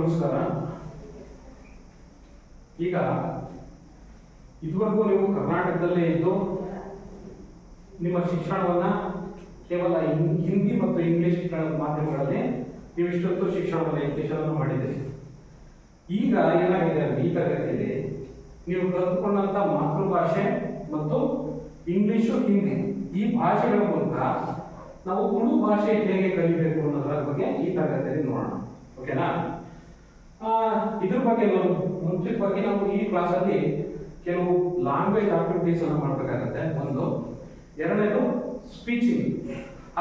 ನಮಸ್ಕಾರ. ಈಗ ಇದುವರೆಗೂ ನೀವು ಕರ್ನಾಟಕದಲ್ಲೇ ಇದ್ದು ನಿಮ್ಮ ಶಿಕ್ಷಣವನ್ನ ಕೇವಲ ಹಿಂದಿ ಮತ್ತು ಇಂಗ್ಲಿಷ್ ಮಾಧ್ಯಮಗಳಲ್ಲಿ ನೀವು ಇಷ್ಟೊತ್ತು ಶಿಕ್ಷಣವನ್ನು ಎಜುಕೇಶನ್ ಮಾಡಿದ್ದೀರಿ. ಈಗ ಏನಾಗಿದೆ ಅಂದ್ರೆ ಈ ತರಗತಿಯಲ್ಲಿ ನೀವು ಕಲಿತುಕೊಂಡಂತ ಮಾತೃಭಾಷೆ ಮತ್ತು ಇಂಗ್ಲಿಷು ಹಿಂದಿ ಈ ಭಾಷೆಗಳ ಮೂಲಕ ನಾವು ತುಳು ಭಾಷೆ ಹೇಗೆ ಕಲಿಬೇಕು ಅನ್ನೋದರ ಬಗ್ಗೆ ಈ ತರಗತಿಯಲ್ಲಿ ನೋಡೋಣ. ಓಕೆನಾ? ಇದ್ರ ಬಗ್ಗೆ ಮುಂಚಿತವಾಗಿ ನಾವು ಈ ಕ್ಲಾಸಲ್ಲಿ ಕೆಲವು ಲ್ಯಾಂಗ್ವೇಜ್ ಆಕ್ಟಿವಿಟೀಸ್ ಅನ್ನು ಮಾಡಬೇಕಾಗುತ್ತೆ. ಒಂದು, ಎರಡನೇದು ಸ್ಪೀಚಿಂಗ್,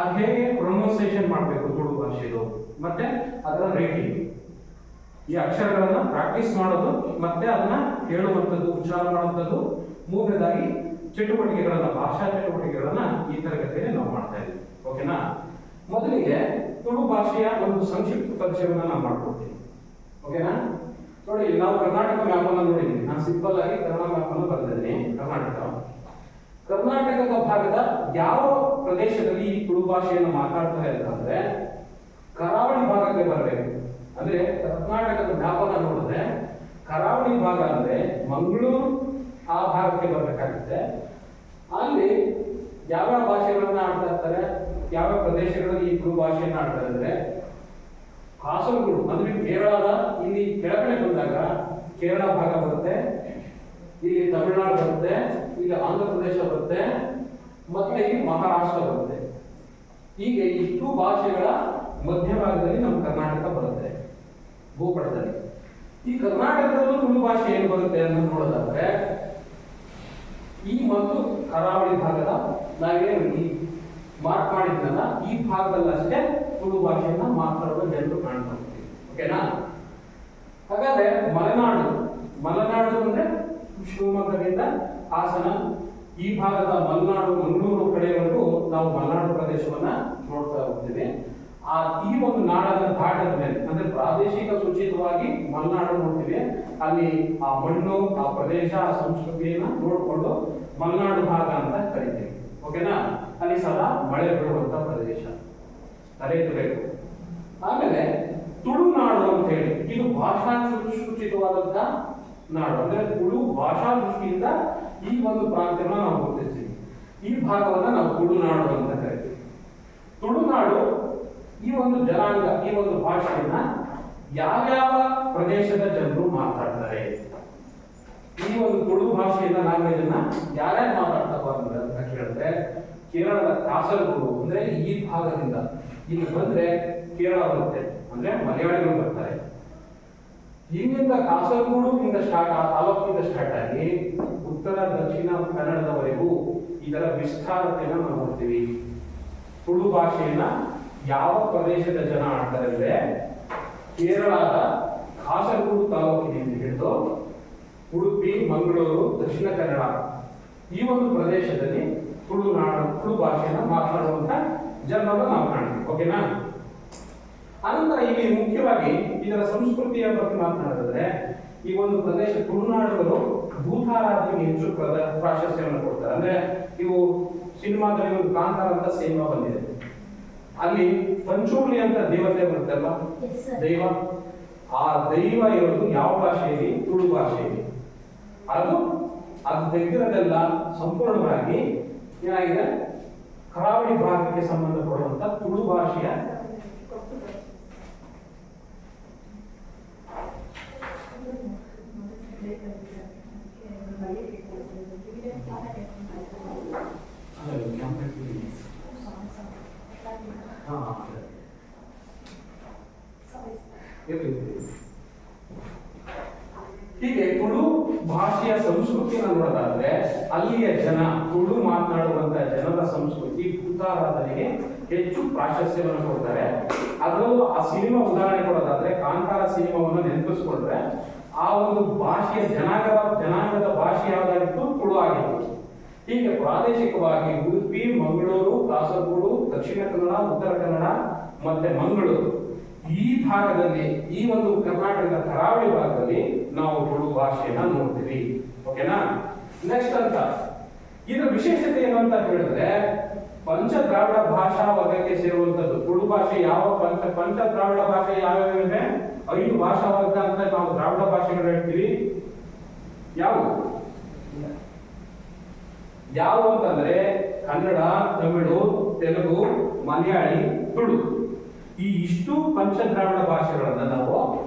ಅದು ಹೇಗೆ ಪ್ರೊನೌನ್ಸಿಯೇಷನ್ ಮಾಡಬೇಕು ತುಳು ಭಾಷೆದು, ಮತ್ತೆ ಅದರ ರೇಟಿಂಗ್, ಈ ಅಕ್ಷರಗಳನ್ನ ಪ್ರಾಕ್ಟೀಸ್ ಮಾಡೋದು ಮತ್ತೆ ಅದನ್ನ ಹೇಳುವಂಥದ್ದು, ಉಚ್ಚಾರ ಮಾಡುವಂಥದ್ದು. ಮೂರನೇದಾಗಿ ಚಟುವಟಿಕೆಗಳನ್ನ, ಭಾಷಾ ಚಟುವಟಿಕೆಗಳನ್ನ ಈ ತರಗತಿಯಲ್ಲಿ ನಾವು ಮಾಡ್ತಾ ಇದ್ದೀವಿ. ಓಕೆನಾ? ಮೊದಲಿಗೆ ತುಳು ಭಾಷೆಯ ಒಂದು ಸಂಕ್ಷಿಪ್ತ ಪರಿಚಯವನ್ನ ನಾವು ಮಾಡ್ಕೊಡ್ತೀವಿ. ಓಕೆನಾ? ನೋಡಿ, ನಾವು ಕರ್ನಾಟಕ ಮ್ಯಾಪ್ ಅನ್ನು ನೋಡಿದ್ವಿ. ನಾನು ಸಿಂಪಲ್ ಆಗಿ ಕನ್ನಡ ಮ್ಯಾಪ್ ಅನ್ನು ಬರೆದಿದ್ದೀನಿ. ಕರ್ನಾಟಕದ ಭಾಗದ ಯಾವ ಪ್ರದೇಶದಲ್ಲಿ ಈ ತುಳು ಭಾಷೆಯನ್ನು ಮಾತಾಡ್ತಾರೆ ಅಂತಂದ್ರೆ ಕರಾವಳಿ ಭಾಗಕ್ಕೆ ಬರಬೇಕು. ಅಂದ್ರೆ ಕರ್ನಾಟಕದ ಮ್ಯಾಪ್ ಅನ್ನು ನೋಡಿದ್ರೆ ಕರಾವಳಿ ಭಾಗ ಅಂದ್ರೆ ಮಂಗಳೂರು ಆ ಭಾಗಕ್ಕೆ ಬರಬೇಕಾಗುತ್ತೆ. ಅಲ್ಲಿ ಯಾವ ಭಾಷೆಗಳನ್ನ ಆಡ್ತಾ ಇರ್ತಾರೆ, ಯಾವ ಪ್ರದೇಶಗಳಲ್ಲಿ ಈ ತುಳು ಭಾಷೆಯನ್ನು ಆಡ್ತಾರೆ ಅಂದ್ರೆ ಕಾಸರಗೋಡು ಅಂದ್ರೆ ಕೇರಳದ ಇಲ್ಲಿ ಕೆಳಗಡೆ ಬಂದಾಗ ಕೇರಳ ಭಾಗ ಬರುತ್ತೆ, ಇಲ್ಲಿ ತಮಿಳುನಾಡು ಬರುತ್ತೆ, ಇಲ್ಲಿ ಆಂಧ್ರ ಪ್ರದೇಶ ಬರುತ್ತೆ, ಮತ್ತೆ ಇಲ್ಲಿ ಮಹಾರಾಷ್ಟ್ರ ಬರುತ್ತೆ. ಹೀಗೆ ಇಷ್ಟು ಭಾಷೆಗಳ ಮಧ್ಯಭಾಗದಲ್ಲಿ ನಮ್ಮ ಕರ್ನಾಟಕ ಬರುತ್ತೆ ಭೂಪಟದಲ್ಲಿ. ಈ ಕರ್ನಾಟಕದಲ್ಲೂ ತುಳು ಭಾಷೆ ಏನು ಬರುತ್ತೆ ಅಂತ ನೋಡೋದಾದ್ರೆ ಈ ಮತ್ತು ಕರಾವಳಿ ಭಾಗದ ನಾವೇನು ಈ ಮಾರ್ಕ್ ಮಾಡಿದ್ನಲ್ಲ ಈ ಭಾಗದಲ್ಲಷ್ಟೇ ತುಳು ಭಾಷೆಯನ್ನ ಮಾತಾಡುವ ಜನರು ಕಾಣ್ತಾ ಹೋಗ್ತೀವಿ. ಓಕೆನಾ? ಹಾಗಾದ್ರೆ ಮಲೆನಾಡು ಅಂದ್ರೆ ಶಿವಮೊಗ್ಗದಿಂದ ಹಾಸನ ಈ ಭಾಗದ ಮಲೆನಾಡು ಮಂಗಳೂರು ಕಡೆವರೆಗೂ ನಾವು ಮಲೆನಾಡು ಪ್ರದೇಶವನ್ನ ನೋಡ್ತಾ ಹೋಗ್ತೀವಿ. ಈ ಒಂದು ನಾಡನ್ನ ದಾಟದ ಮೇಲೆ ಅಂದ್ರೆ ಪ್ರಾದೇಶಿಕ ಸೂಚಿತವಾಗಿ ಮಲೆನಾಡು ನೋಡ್ತೀವಿ. ಅಲ್ಲಿ ಆ ಮಣ್ಣು, ಆ ಪ್ರದೇಶ, ಆ ಸಂಸ್ಕೃತಿಯನ್ನ ನೋಡ್ಕೊಂಡು ಮಲೆನಾಡು ಭಾಗ ಅಂತ ಕರಿತೀವಿ. ಓಕೆನಾ? ಅಲ್ಲಿ ಸದಾ ಮಳೆ ಬೀಳುವಂತ ಪ್ರದೇಶ ತಲೆಯಬೇಕು. ಆಮೇಲೆ ತುಳುನಾಡು ಅಂತ ಹೇಳಿ ಇದು ಭಾಷಾ ಸೂಚಿತವಾದಂತ ನಾಡು. ಅಂದ್ರೆ ತುಳು ಭಾಷಾ ದೃಷ್ಟಿಯಿಂದ ಈ ಒಂದು ಪ್ರಾಂತ್ಯವನ್ನು ನಾವು ಗುರುತಿಸ್ತೀವಿ. ಈ ಭಾಗವನ್ನ ನಾವು ತುಳುನಾಡು ಅಂತ ಕರಿತೀವಿ. ತುಳುನಾಡು ಈ ಒಂದು ಜನಾಂಗ, ಈ ಒಂದು ಭಾಷೆಯನ್ನ ಯಾವ್ಯಾವ ಪ್ರದೇಶದ ಜನರು ಮಾತಾಡ್ತಾರೆ, ಈ ಒಂದು ತುಳು ಭಾಷೆಯನ್ನ ಲ್ಯಾಂಗ್ವೇಜ್ ಅನ್ನ ಯಾರ್ಯಾರು ಮಾತಾಡ್ತಾರೆ ಅಂತ ಕೇಳಿದ್ರೆ ಕೇರಳದ ಕಾಸರಗೋಡು ಅಂದ್ರೆ ಈ ಭಾಗದಿಂದ ಇಲ್ಲಿ ಬಂದ್ರೆ ಕೇರಳ ಬರುತ್ತೆ, ಅಂದ್ರೆ ಮಲಯಾಳಿಗಳು ಬರ್ತಾರೆ. ಇಲ್ಲಿಂದ ಕಾಸರಗೋಡು ಇಂದ ತಾಲೂಕಿಂದ ಸ್ಟಾರ್ಟ್ ಆಗಿ ಉತ್ತರ ದಕ್ಷಿಣ ಕನ್ನಡದವರೆಗೂ ಇದರ ವಿಸ್ತಾರತೆಯನ್ನು ನಾವು ನೋಡ್ತೀವಿ. ತುಳು ಭಾಷೆಯನ್ನ ಯಾವ ಪ್ರದೇಶದ ಜನ ಆಡ್ತಾರೆ ಅಂದ್ರೆ ಕೇರಳದ ಕಾಸರಗೋಡು ತಾಲೂಕಿನಿಂದ ಹಿಡಿದು ಉಡುಪಿ, ಮಂಗಳೂರು, ದಕ್ಷಿಣ ಕನ್ನಡ ಈ ಒಂದು ಪ್ರದೇಶದಲ್ಲಿ ತುಳು ಭಾಷೆಯನ್ನ ಮಾತನಾಡುವಂತ ಜನರನ್ನು ನಾವು ಕಾಣ್ತೀವಿ. ಓಕೆನಾ? ಅನಂತರ ಇಲ್ಲಿ ಮುಖ್ಯವಾಗಿ ಇದರ ಸಂಸ್ಕೃತಿಯ ಬಗ್ಗೆ ಮಾತನಾಡಿದ್ರೆ ಈ ಒಂದು ಪ್ರದೇಶ ತುಳುನಾಡುಗಳು ಭೂತಾರಾಧನೆಗೆ ಹೆಚ್ಚು ಪ್ರಾಶಸ್ತ್ಯವನ್ನು ಕೊಡ್ತಾರೆ. ಅಂದ್ರೆ ಇವು ಸಿನಿಮಾದಲ್ಲಿ ಒಂದು ಕಾಂತಾರ ಅಂತ ಸಿನಿಮಾ ಬಂದಿದೆ, ಅಲ್ಲಿ ಪಂಚೋಲಿ ಅಂತ ದೇವತೆ ಬರುತ್ತಲ್ಲ, ದೈವ, ಆ ದೈವ ಇರೋದು ಯಾವ ಭಾಷೆಯಲ್ಲಿ? ತುಳು ಭಾಷೆಯಲ್ಲಿ. ಅದು ತೆಗೆದಿರೋದೆಲ್ಲ ಸಂಪೂರ್ಣವಾಗಿ ಏನಾಗಿದೆ ಕರಾವಳಿ ಭಾಗಕ್ಕೆ ಸಂಬಂಧಪಡುವಂತ ತುಳು ಭಾಷೆಯ ಹೀಗೆ ತುಳು ಭಾಷೆಯ ಸಂಸ್ಕೃತಿಯನ್ನು ನೋಡೋದಾದ್ರೆ ಅಲ್ಲಿಯ ಜನ, ತುಳು ಮಾತನಾಡುವಂತ ಜನರ ಸಂಸ್ಕೃತಿ ಭೂತಾರಾಧನೆಗೆ ಹೆಚ್ಚು ಪ್ರಾಶಸ್ತ್ಯವನ್ನು ಕೊಡ್ತಾರೆ. ಅದರಲ್ಲೂ ಆ ಸಿನಿಮಾ ಉದಾಹರಣೆ ಕೊಡೋದಾದ್ರೆ ಕಾಂತಾರ ಸಿನಿಮಾವನ್ನು ನೆನಪಿಸ್ಕೊಂಡ್ರೆ ಆ ಒಂದು ಭಾಷೆಯ ಜನಾಂಗದ ಭಾಷೆ ಯಾವ್ದಾಗಿತ್ತು? ತುಳು ಆಗಿತ್ತು. ಹೀಗೆ ಪ್ರಾದೇಶಿಕವಾಗಿ ಉಡುಪಿ, ಮಂಗಳೂರು, ಕಾಸರಗೋಡು, ದಕ್ಷಿಣ ಕನ್ನಡ, ಉತ್ತರ ಕನ್ನಡ ಮತ್ತೆ ಮಂಗಳೂರು ಈ ಭಾಗದಲ್ಲಿ, ಈ ಒಂದು ಕರ್ನಾಟಕದ ಕರಾವಳಿ ಭಾಗದಲ್ಲಿ ನಾವು ತುಳು ಭಾಷೆಯನ್ನ ನೋಡ್ತೀವಿ. ಓಕೆನಾ? ನೆಕ್ಸ್ಟ್ ಅಂತ ಇದರ ವಿಶೇಷತೆ ಏನು ಅಂತ ಹೇಳಿದ್ರೆ ಪಂಚ ದ್ರಾವಿಡ ಭಾಷಾ ವರ್ಗಕ್ಕೆ ಸೇರುವಂತದ್ದು ತುಳು ಭಾಷೆ. ಯಾವ ಪಂಚ ದ್ರಾವಿಡ ಭಾಷೆ ಯಾವ್ಯಾವ? 5 ಭಾಷಾ ವರ್ಗ ಅಂತ ನಾವು ದ್ರಾವಿಡ ಭಾಷೆಗಳು ಹೇಳ್ತೀವಿ. ಯಾವುವು ಅಂತಂದ್ರೆ ಕನ್ನಡ, ತಮಿಳು, ತೆಲುಗು, ಮಲಯಾಳಿ, ತುಳು. ಈ ಇಷ್ಟು ಪಂಚದ್ರಾವಿಡ ಭಾಷೆಗಳನ್ನ ನಾವು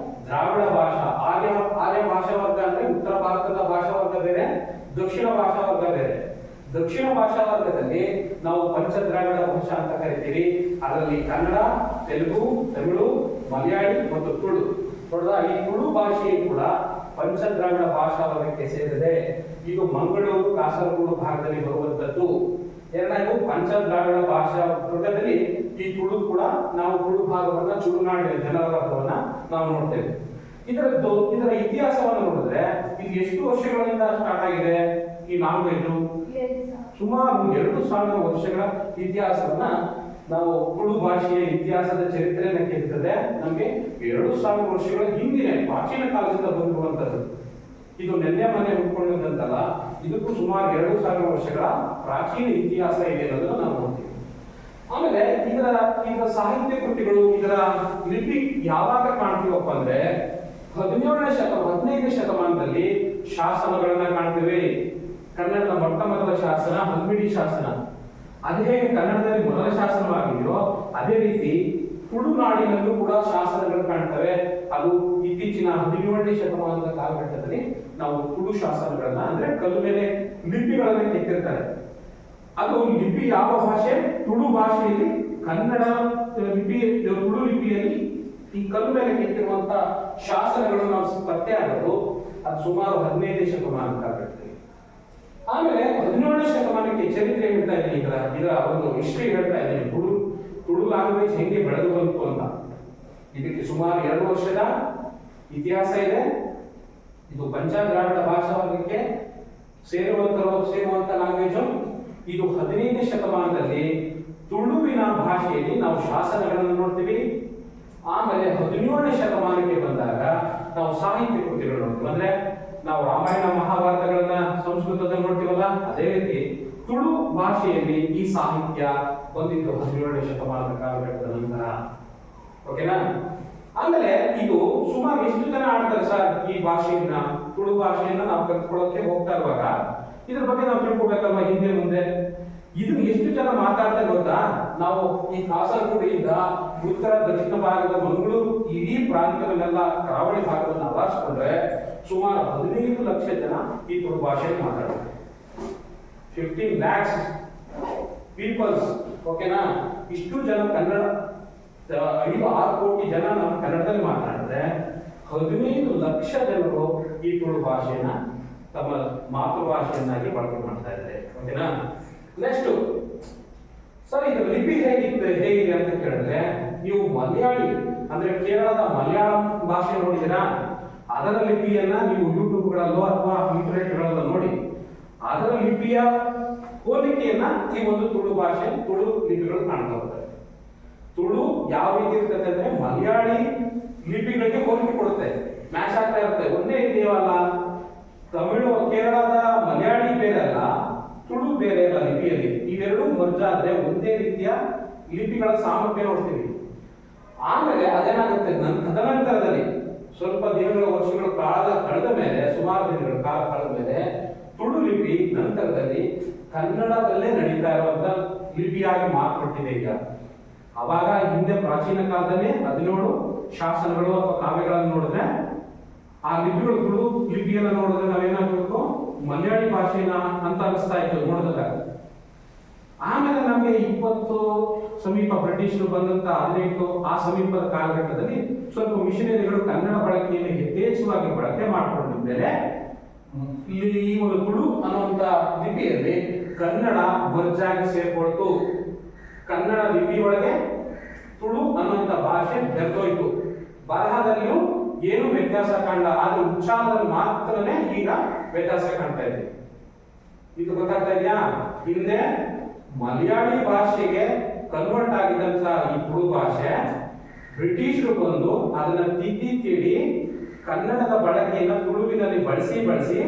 ದ್ರಾವಿಡ ಭಾಷಾ ಆರ್ಯ ಭಾಷಾ ವರ್ಗ ಅಂದ್ರೆ ಉತ್ತರ ಭಾರತದ ಭಾಷಾ ವರ್ಗ ಬೇರೆ, ದಕ್ಷಿಣ ಭಾಷಾ ವರ್ಗ ಬೇರೆ. ದಕ್ಷಿಣ ಭಾಷಾ ವರ್ಗದಲ್ಲಿ ನಾವು ಪಂಚದ್ರಾವಿಡ ಭಾಷಾ ಅಂತ ಕರಿತೀವಿ. ಅದರಲ್ಲಿ ಕನ್ನಡ, ತೆಲುಗು, ತಮಿಳು, ಮಲಯಾಳಿ ಮತ್ತು ತುಳು. ನೋಡಿದ ಈ ತುಳು ಭಾಷೆ ಕೂಡ ಪಂಚದ್ರಾವಿಡ ಭಾಷಾ ವರ್ಗಕ್ಕೆ ಸೇರಿದೆ. ಇದು ಮಂಗಳೂರು, ಕಾಸರಗೋಡು ಭಾಗದಲ್ಲಿ ಬರುವಂತದ್ದು. ಎರಡನೇದು ಪಂಚದ್ರಾವಿಡ ಭಾಷಾ ವರ್ಗದಲ್ಲಿ ಈ ತುಳು ಕೂಡ ನಾವು ತುಳು ಭಾಗವನ್ನ, ತುಳುನಾಡಿನ ಜನರ ವರ್ಗವನ್ನ ನಾವು ನೋಡ್ತೇವೆ. ಇದರ ಇತಿಹಾಸವನ್ನು ನೋಡಿದ್ರೆ ಇದು ಎಷ್ಟು ವರ್ಷಗಳಿಂದ ಸ್ಟಾರ್ಟ್ ಆಗಿದೆ ಈ ಲ್ಯಾಂಗ್ವೇಜ್? ಸುಮಾರು 2000 ವರ್ಷಗಳ ಇತಿಹಾಸವನ್ನ ನಾವು ತುಳು ಭಾಷೆಯ ಇತಿಹಾಸದ ಚರಿತ್ರೆಯನ್ನು ಕೇಳ್ತದೆ. ನಮಗೆ 2000 ವರ್ಷಗಳ ಹಿಂದಿನ ಪ್ರಾಚೀನ ಕಾಲದಿಂದ ಬಂದಿರುವಂತದ್ದು. ಇದು ನೆನ್ನೆ ಮನೆ ಹುಡ್ಕೊಂಡಿದ್ದಂತಲ್ಲ, ಇದಕ್ಕೂ ಸುಮಾರು 2000 ವರ್ಷಗಳ ಪ್ರಾಚೀನ ಇತಿಹಾಸ ಇದೆ ಅನ್ನೋದನ್ನು ನಾವು ನೋಡ್ತೀವಿ. ಆಮೇಲೆ ಇದರ ಸಾಹಿತ್ಯ ಕೃತಿಗಳು, ಇದರ ಲಿಪಿ ಯಾವಾಗ ಕಾಣ್ತೀವಪ್ಪ ಅಂದ್ರೆ 15ನೇ ಶತಮಾನದಲ್ಲಿ ಶಾಸನಗಳನ್ನ ಕಾಣ್ತೇವೆ. ಕನ್ನಡದ ಮೊಟ್ಟ ಮೊದಲ ಶಾಸನ ಹಲ್ಮಿಡಿ ಶಾಸನ. ಅದೇ ಹೇಗೆ ಕನ್ನಡದಲ್ಲಿ ಮೊದಲ ಶಾಸನವಾಗಿದೆಯೋ ಅದೇ ರೀತಿ ತುಳುನಾಡಿನಲ್ಲೂ ಕೂಡ ಶಾಸನಗಳು ಕಾಣ್ತವೆ. ಅದು ಇತ್ತೀಚಿನ 17ನೇ ಶತಮಾನದ ಕಾಲಘಟ್ಟದಲ್ಲಿ ನಾವು ತುಳು ಶಾಸನಗಳನ್ನ ಅಂದ್ರೆ ಕಲ್ಲು ಮೇಲೆ ಲಿಪಿಗಳನ್ನ ಕೆತ್ತಿರ್ತಾರೆ. ಅದು ಲಿಪಿ ಯಾವ ಭಾಷೆ? ತುಳು ಭಾಷೆಯಲ್ಲಿ ಕನ್ನಡ ಲಿಪಿ, ತುಳು ಲಿಪಿಯಲ್ಲಿ ಈ ಕಲ್ಲು ಮೇಲೆ ಕೆತ್ತಿರುವಂತ ಶಾಸನಗಳು ನಾವು ಪತ್ತೆ ಆಗೋದು ಅದು ಸುಮಾರು 15ನೇ ಶತಮಾನ ಕಾಲಘಟ್ಟದಲ್ಲಿ. ಆಮೇಲೆ 17ನೇ ಶತಮಾನಕ್ಕೆ ಚರಿತ್ರೆ ಹೇಳ್ತಾ ಇದ್ದೀನಿ, ಇದರ ಒಂದು ಹಿಸ್ಟ್ರಿ ಹೇಳ್ತಾ ಇದ್ದೀನಿ. ತುಳು ಲ್ಯಾಂಗ್ವೇಜ್ ಹೆಂಗೆ ಬೆಳೆದು ಬಂತು ಅಂತ. ಇದಕ್ಕೆ ಸುಮಾರು 2 ವರ್ಷದ ಇತಿಹಾಸ ಇದೆ. ಇದು ಪಂಚದ್ರಾವಿಡ ಭಾಷಾ ವರ್ಗಕ್ಕೆ ಸೇರುವಂತ ಲ್ಯಾಂಗ್ವೇಜ್. ಇದು 15ನೇ ಶತಮಾನದಲ್ಲಿ ತುಳುವಿನ ಭಾಷೆಯಲ್ಲಿ ನಾವು ಶಾಸನಗಳನ್ನು ನೋಡ್ತೀವಿ. ಆಮೇಲೆ 17ನೇ ಶತಮಾನಕ್ಕೆ ಬಂದಾಗ ನಾವು ಸಾಹಿತ್ಯ ಕೃತಿಗಳು ನೋಡ್ತೀವಿ. ಅಂದ್ರೆ ನಾವು ರಾಮಾಯಣ ಮಹಾಭಾರತಗಳನ್ನ ಸಂಸ್ಕೃತದಲ್ಲಿ ನೋಡ್ತೀವಲ್ಲ, ಅದೇ ರೀತಿ ತುಳು ಭಾಷೆಯಲ್ಲಿ ಈ ಸಾಹಿತ್ಯ ಬಂದಿತ್ತು 17ನೇ ಶತಮಾನದ ಕಾಲಘಟ್ಟದ ನಂತರ. ಓಕೆನಾ? ಆಮೇಲೆ ಇದು ಸುಮಾರು ಎಷ್ಟು ಜನ ಆಡ್ತಾರೆ ಸರ್ ಈ ಭಾಷೆಯನ್ನ, ತುಳು ಭಾಷೆಯನ್ನ ನಾವು ಕಲ್ತ್ಕೊಳ್ಳೋಕೆ ಹೋಗ್ತಾ ಇರುವಾಗ ಇದ್ರ ಬಗ್ಗೆ ನಾವು ತಿಳ್ಕೊಬೇಕಲ್ವಾ ಹಿಂದೆ ಮುಂದೆ. ಇದನ್ನ ಎಷ್ಟು ಜನ ಮಾತಾಡ್ತಾರೆ ಗೊತ್ತಾ? ನಾವು ಈ ಕಾಸರಗೋಡಿಯಿಂದ ಉತ್ತರ ದಕ್ಷಿಣ ಭಾಗದ ಮಂಗಳೂರು ಇಡೀ ಪ್ರಾಂತ್ಯವನ್ನೆಲ್ಲ ಕರಾವಳಿ ಭಾಗವನ್ನು ಆವರಿಸಿಕೊಂಡ್ರೆ ಸುಮಾರು 15 ಲಕ್ಷ ಜನ ಈ ತುಳು ಭಾಷೆಯನ್ನು ಮಾತಾಡ್ತಾರೆ. 15 lakhs ಪೀಪಲ್ಸ್. ಓಕೆನಾ? ಇಷ್ಟು ಜನ ಕನ್ನಡ, 5-6 ಕೋಟಿ ಜನ ನಾವು ಕನ್ನಡದಲ್ಲಿ ಮಾತಾಡಿದ್ರೆ 15 ಲಕ್ಷ ಜನರು ಈ ತುಳು ಭಾಷೆಯನ್ನ ತಮ್ಮ ಮಾತೃಭಾಷೆಯನ್ನಾಗಿ ಬಳಕೆ ಮಾಡ್ತಾ ಇದ್ದಾರೆ. ಓಕೆನಾ? ನೆಕ್ಸ್ಟ್ ಸರ್, ಇದು ಲಿಪಿ ಹೇಗಿದೆ ಅಂತ ಕೇಳಿದ್ರೆ, ನೀವು ಮಲಯಾಳಿ ಅಂದ್ರೆ ಕೇರಳದ ಮಲಯಾಳಂ ಭಾಷೆ ನೋಡಿದಿರಾ? ಅದರ ಲಿಪಿಯನ್ನ ನೀವು ಯೂಟ್ಯೂಬ್ಗಳಲ್ಲೋ ಅಥವಾ ಇಂಟರ್ನೆಟ್ಗಳಲ್ಲೋ ನೋಡಿ, ಅದರ ಲಿಪಿಯ ಹೋಲಿಕೆಯನ್ನ ಈ ಒಂದು ತುಳು ಭಾಷೆ, ತುಳು ಲಿಪಿಗಳು ಕಾಣ್ತಾ ಹೋಗ್ತವೆ. ತುಳು ಯಾವ ರೀತಿ ಇರ್ತದೆ ಅಂದ್ರೆ ಮಲಯಾಳಿ ಲಿಪಿಗಳಿಗೆ ಹೋಲಿಕೆ ಕೊಡುತ್ತೆ, ಮ್ಯಾಚ್ ಆಗ್ತಾ ಇರುತ್ತೆ. ಒಂದೇ ಇದೆಯವಲ್ಲ, ತಮಿಳು ಕೇರಳದ ಮಲಯಾಳಿ ಬೇರೆ ಅಲ್ಲ, ತುಳು ಬೇರೆ ಅಲ್ಲ ಲಿಪಿಯಲ್ಲಿ. ಇವೆರಡೂ ಮರ್ಜ್ ಆದ್ರೆ ಒಂದೇ ರೀತಿಯ ಲಿಪಿಗಳ ಸಾಮರ್ಥ್ಯ ನೋಡ್ತೀವಿ. ಆಮೇಲೆ ಅದೇನಾಗುತ್ತೆ, ತದನಂತರದಲ್ಲಿ ಸ್ವಲ್ಪ ದಿನಗಳ ವರ್ಷಗಳು ಕಾಲ ಕಳೆದ ಮೇಲೆ, ಸುಮಾರು ದಿನಗಳ ಕಾಲ ಕಳೆದ ಮೇಲೆ ತುಳು ಲಿಪಿ ನಂತರದಲ್ಲಿ ಕನ್ನಡದಲ್ಲೇ ನಡೀತಾ ಇರುವಂತ ಲಿಪಿಯಾಗಿ ಮಾರ್ಪಟ್ಟಿದೆ ಈಗ. ಅವಾಗ ಹಿಂದೆ ಪ್ರಾಚೀನ ಕಾಲದಲ್ಲಿ 17 ಶಾಸನಗಳು ಅಥವಾ ಕಾವ್ಯಗಳನ್ನು ನೋಡಿದ್ರೆ ಆ ಲಿಪಿಗಳು, ತುಳು ಲಿಪಿಯನ್ನ ನೋಡಿದ್ರೆ ನಾವೇನಾಗಬೇಕು, ಮಲಯಾಳಿ ಭಾಷೆನ ಅಂತ ಅನಿಸ್ತಾ ಇತ್ತು ನೋಡಿದಾಗ. ಆಮೇಲೆ ನಮಗೆ 20 ಸಮೀಪ ಬ್ರಿಟಿಷರು ಬಂದಂತ 18 ಆ ಸಮೀಪದ ಕಾಲಘಟ್ಟದಲ್ಲಿ ಸ್ವಲ್ಪ ಮಿಷನರಿಗಳು ಕನ್ನಡ ಬಳಕೆಯನ್ನು ಯಥೇಚ್ಛವಾಗಿ ಬಳಕೆ ಮಾಡಿಕೊಂಡ ಮೇಲೆ ಇಲ್ಲಿ ಈ ಒಂದು ತುಳು ಅನ್ನುವಂತ ಲಿಪಿಯಲ್ಲಿ ಕನ್ನಡ ಮರ್ಜಾಗಿ ಸೇರ್ಕೊಳ್ತು. ಕನ್ನಡ ಲಿಪಿಯೊಳಗೆ ತುಳು ಅನ್ನುವಂತ ಭಾಷೆ ಬೆರೆತೋಯ್ತು. ಬರಹದಲ್ಲಿಯೂ ಏನು ವ್ಯತ್ಯಾಸ ಕಾಣಲ್ಲ, ಆದ್ರೆ ಉಚ್ಚಾರದಲ್ಲಿ ಮಾತ್ರನೇ ಈಗ ವ್ಯತ್ಯಾಸ ಕಾಣ್ತಾ ಇದೆ. ಇದು ಗೊತ್ತಾಗ್ತಾ ಇದೆಯಾ? ಹಿಂದೆ ಮಲಯಾಳಿ ಭಾಷೆಗೆ ಕನ್ವರ್ಟ್ ಆಗಿದ್ದಂತ ಈ ತುಳು ಭಾಷೆ ಬ್ರಿಟಿಷರು ಬಂದು ಅದನ್ನ ತಿದ್ದಿ ಕನ್ನಡದ ಬಳಕೆಯನ್ನ ತುಳುವಿನಲ್ಲಿ ಬಳಸಿ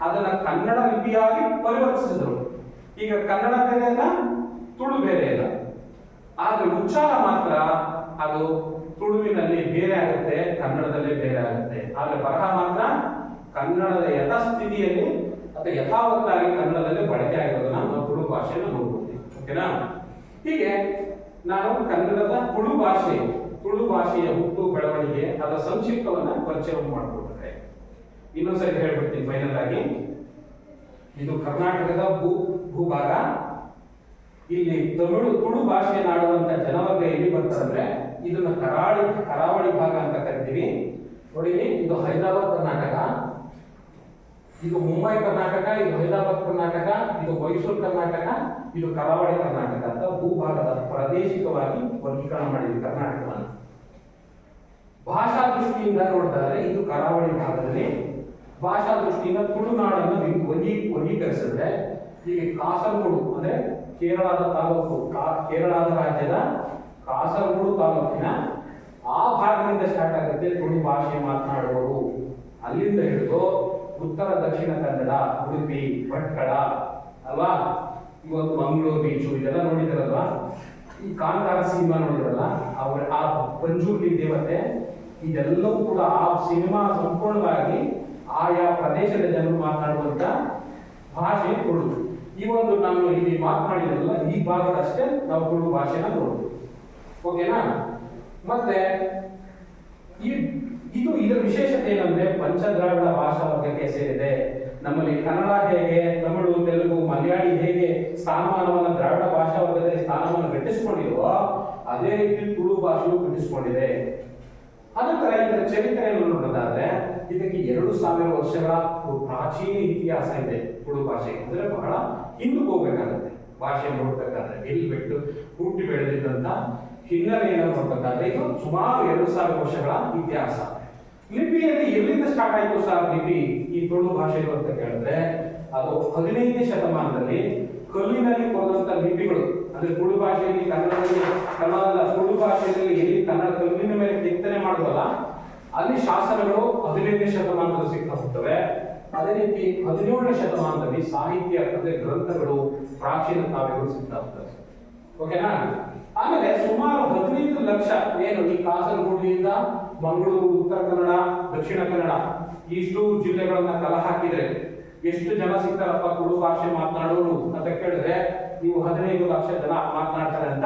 ಅದನ್ನ ಕನ್ನಡ ಲಿಪಿಯಾಗಿ ಪರಿವರ್ತಿಸಿದ್ರು. ಈಗ ಕನ್ನಡ ಬೇರೆ ಇಲ್ಲ, ತುಳು ಬೇರೆ ಇಲ್ಲ, ಆದ್ರೆ ಉಚ್ಚಾರ ಮಾತ್ರ ಅದು ತುಳುವಿನಲ್ಲಿ ಬೇರೆ ಆಗುತ್ತೆ, ಕನ್ನಡದಲ್ಲೇ ಬೇರೆ ಆಗುತ್ತೆ. ಆದ್ರೆ ಬರಹ ಮಾತ್ರ ಕನ್ನಡದ ಯಥಾಸ್ಥಿತಿಯಲ್ಲಿ ಅಥವಾ ಯಥಾವತ್ತಾಗಿ ಕನ್ನಡದಲ್ಲೇ ಬಳಕೆ ಆಗಿರೋದನ್ನ ನಾವು ತುಳು ಭಾಷೆಯನ್ನು ನೋಡ್ಬೋದು. ಓಕೆನಾ? ಹೀಗೆ ನಾನು ಕನ್ನಡದ ತುಳು ಭಾಷೆಯ ಹುಟ್ಟು ಬೆಳವಣಿಗೆ ಅದರ ಸಂಕ್ಷಿಪ್ತವನ್ನ ಪರಿಚಯ ಮಾಡಿಕೊಡ್ತಾರೆ. ಇನ್ನೊಂದ್ಸರಿ ಹೇಳ್ಬಿಡ್ತೀನಿ ಫೈನಲ್ ಆಗಿ. ಇದು ಕರ್ನಾಟಕದ ಭೂಭಾಗ. ಇಲ್ಲಿ ತುಳು ಭಾಷೆಯನ್ನಾಡುವಂತ ಜನವರ್ಗ ಎಲ್ಲಿ ಬರ್ತಾರಂದ್ರೆ ಇದನ್ನ ಕರಾವಳಿ ಭಾಗ ಅಂತ ಕರಿತೀವಿ. ನೋಡಿ, ಇದು ಹೈದರಾಬಾದ್ ಕರ್ನಾಟಕ, ಇದು ಮುಂಬೈ ಕರ್ನಾಟಕ, ಇದು ಹೈದರಾಬಾದ್ ಕರ್ನಾಟಕ, ಇದು ಮೈಸೂರು ಕರ್ನಾಟಕ, ಇದು ಕರಾವಳಿ ಕರ್ನಾಟಕ ಅಂತ ಭೂಭಾಗದ ಪ್ರಾದೇಶಿಕವಾಗಿ ವರ್ಗೀಕರಣ ಮಾಡಿದ್ವಿ ಕರ್ನಾಟಕವನ್ನು. ಭಾಷಾ ದೃಷ್ಟಿಯಿಂದ ನೋಡಿದ್ರೆ ಇದು ಕರಾವಳಿ ಭಾಗದಲ್ಲಿ. ಭಾಷಾ ದೃಷ್ಟಿಯಿಂದ ತುಳುನಾಡನ್ನು ವರ್ಗೀಕರಿಸಿದ್ರೆ ಈಗ ಕಾಸರಗೋಡು ಅಂದ್ರೆ ಕೇರಳದ ತಾಲೂಕು, ಕೇರಳದ ರಾಜ್ಯದ ಕಾಸರಗೋಡು ತಾಲೂಕಿನ ಆ ಭಾಗದಿಂದ ಸ್ಟಾರ್ಟ್ ಆಗುತ್ತೆ ತುಳು ಭಾಷೆ ಮಾತನಾಡುವವರು. ಅಲ್ಲಿಂದ ಹಿಡಿದು ಉತ್ತರ ದಕ್ಷಿಣ ಕನ್ನಡ, ಉಡುಪಿ, ಭಟ್ಕಳ ಅಲ್ವಾ, ಇವತ್ತು ಮಂಗಳೂರು ಬೀಚು ಇದೆಲ್ಲ ನೋಡಿದಿರಲ್ವಾ, ಈ ಕಾಂತಾರ ಸಿನಿಮಾ ನೋಡಿದ್ರಲ್ಲ, ಅವ್ರ ಆ ಪಂಜುರ್ಲಿ ದೇವತೆ, ಇದೆಲ್ಲವೂ ಕೂಡ ಆ ಸಿನಿಮಾ ಸಂಪೂರ್ಣವಾಗಿ ಆಯಾ ಪ್ರದೇಶದ ಜನರು ಮಾತನಾಡುವಂತ ಭಾಷೆ ತುಳು. ಈ ಒಂದು ನಾನು ಇಲ್ಲಿ ಮಾತನಾಡಿದ್ರಲ್ಲ ಈ ಭಾಗದಷ್ಟೇ ನಾವು ತುಳು ಭಾಷೆನ ನೋಡುದು. ಓಕೆನಾ? ಮತ್ತೆ ಇದು ಇದರ ವಿಶೇಷತೆ ಏನಂದ್ರೆ ಪಂಚದ್ರಾವಿಡ ಭಾಷಾ ವರ್ಗಕ್ಕೆ ಸೇರಿದೆ. ನಮ್ಮಲ್ಲಿ ಕನ್ನಡ ಹೇಗೆ, ತಮಿಳು, ತೆಲುಗು, ಮಲಯಾಳಿ ಹೇಗೆ ಸ್ಥಾನಮಾನವನ್ನ ದ್ರಾವಿಡ ಭಾಷಾ ವರ್ಗದಲ್ಲಿ ಸ್ಥಾನವನ್ನು ಗಿಟ್ಟಿಸಿಕೊಂಡಿದೆಯೋ ಅದೇ ರೀತಿ ತುಳು ಭಾಷೆಯು ಗಿಟ್ಟಿಸಿಕೊಂಡಿದೆ. ಅನಂತರ ಇದರ ಚರಿತ್ರೆಯನ್ನು ನೋಡೋದಾದ್ರೆ ಇದಕ್ಕೆ 2000 ವರ್ಷಗಳ ಪ್ರಾಚೀನ ಇತಿಹಾಸ ಇದೆ. ತುಳು ಭಾಷೆ ಅಂದ್ರೆ ಬಹಳ ಹಿಂದಕ್ಕೆ ಹೋಗ್ಬೇಕಾಗುತ್ತೆ ಭಾಷೆ ನೋಡ್ಬೇಕಾದ್ರೆ. ಎಲ್ಲಿ ಬಿಟ್ಟು ಹುಟ್ಟಿ ಬೆಳೆದಿದ್ದಂತ ಹಿನ್ನೆಲೆಯನ್ನು ನೋಡ್ಬೇಕಾದ್ರೆ ಇದು ಸುಮಾರು 2000 ವರ್ಷಗಳ ಇತಿಹಾಸ. ಲಿಪಿಯಲ್ಲಿ ಎಲ್ಲಿಂದ ಸ್ಟಾರ್ಟ್ ಆಯ್ತು ಸರ್ ಲಿಪಿ ಈ ತುಳು ಭಾಷೆಗಳು ಅಂತ ಕೇಳಿದ್ರೆ ಅದು 15ನೇ ಶತಮಾನದಲ್ಲಿ ಕಲ್ಲಿನಲ್ಲಿ ಕೊರೆದಂತ ಲಿಪಿಗಳು. ಅಂದ್ರೆ ತುಳು ಭಾಷೆಯಲ್ಲಿ ಕನ್ನಡದ ತುಳು ಭಾಷೆಯಲ್ಲಿ ಎಲ್ಲಿ ಕನ್ನಡ ಕಲ್ಲಿನ ಮೇಲೆ ಕೆತ್ತನೆ ಮಾಡುವಲ್ಲ ಅಲ್ಲಿ ಶಾಸನಗಳು 15ನೇ ಶತಮಾನದಲ್ಲಿ ಸಿಗ್ತಾ ಹೋಗ್ತವೆ. ಅದೇ ರೀತಿ 17ನೇ ಶತಮಾನದಲ್ಲಿ ಸಾಹಿತ್ಯ ಅಂದ್ರೆ ಗ್ರಂಥಗಳು, ಪ್ರಾಚೀನ ಕಾವ್ಯಗಳು ಸಿಗ್ತಾ ಹೋಗ್ತವೆ. ಓಕೆನಾ? ಆಮೇಲೆ ಸುಮಾರು 15 ಲಕ್ಷ ಏನು ಈ ಕಾಸರಗೋಡಿನಿಂದ ಮಂಗಳೂರು, ಉತ್ತರ ಕನ್ನಡ, ದಕ್ಷಿಣ ಕನ್ನಡ ಇಷ್ಟು ಜಿಲ್ಲೆಗಳನ್ನ ಕಲ ಹಾಕಿದ್ರೆ ಎಷ್ಟು ಜನ ಸಿಗ್ತಾರಪ್ಪ ತುಳು ಭಾಷೆ ಮಾತನಾಡೋರು ಅಂತ ಕೇಳಿದ್ರೆ ನೀವು 15 ಲಕ್ಷ ಜನ ಮಾತನಾಡ್ತಾರೆ ಅಂತ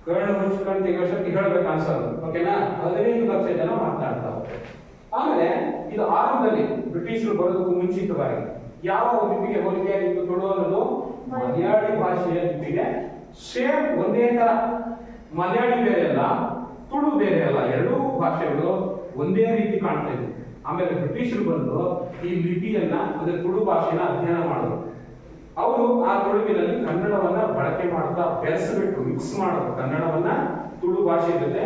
ಕರ್ಣ ಮುಚ್ಕೊಂಡು ತೆಗೋಷ್ಟಕ್ಕೆ ಹೇಳ್ಬೇಕು ಅನ್ಸೋದು. ಓಕೆನಾ? 15 ಲಕ್ಷ ಜನ ಮಾತನಾಡ್ತಾ ಹೋಗ್ತಾರೆ. ಆಮೇಲೆ ಇದು ಆರಂಭದಲ್ಲಿ ಬ್ರಿಟಿಷರು ಬರೋದಕ್ಕೂ ಮುಂಚಿತವಾಗಿ ಯಾವ ಲಿಪಿಗೆ ಹೋಲಿಕೆ ಆಗಿತ್ತು ತುಳು ಅನ್ನೋದು ಮಲಯಾಳಿ ಭಾಷೆಯ ಲಿಪಿಗೆ ಸೇಮ್ ಒಂದೇ ತರ. ಮಲಯಾಳಿ ಬೇರೆ ಅಲ್ಲ, ತುಳು ಬೇರೆ ಅಲ್ಲ, ಎರಡೂ ಭಾಷೆಗಳು ಒಂದೇ ರೀತಿ ಕಾಣ್ತಾ ಇದ್ವು. ಆಮೇಲೆ ಬ್ರಿಟಿಷರು ಬಂದು ಈ ಲಿಪಿಯನ್ನ ಅಂದ್ರೆ ತುಳು ಭಾಷೆನ ಅಧ್ಯಯನ ಮಾಡಿದ್ರು. ಅವರು ಆ ತುಳುವಿನಲ್ಲಿ ಕನ್ನಡವನ್ನ ಬಳಕೆ ಮಾಡ್ತಾ ಬೆರೆಸಬಿಟ್ಟು ಮಿಕ್ಸ್ ಮಾಡೋದು, ಕನ್ನಡವನ್ನ ತುಳು ಭಾಷೆ ಜೊತೆ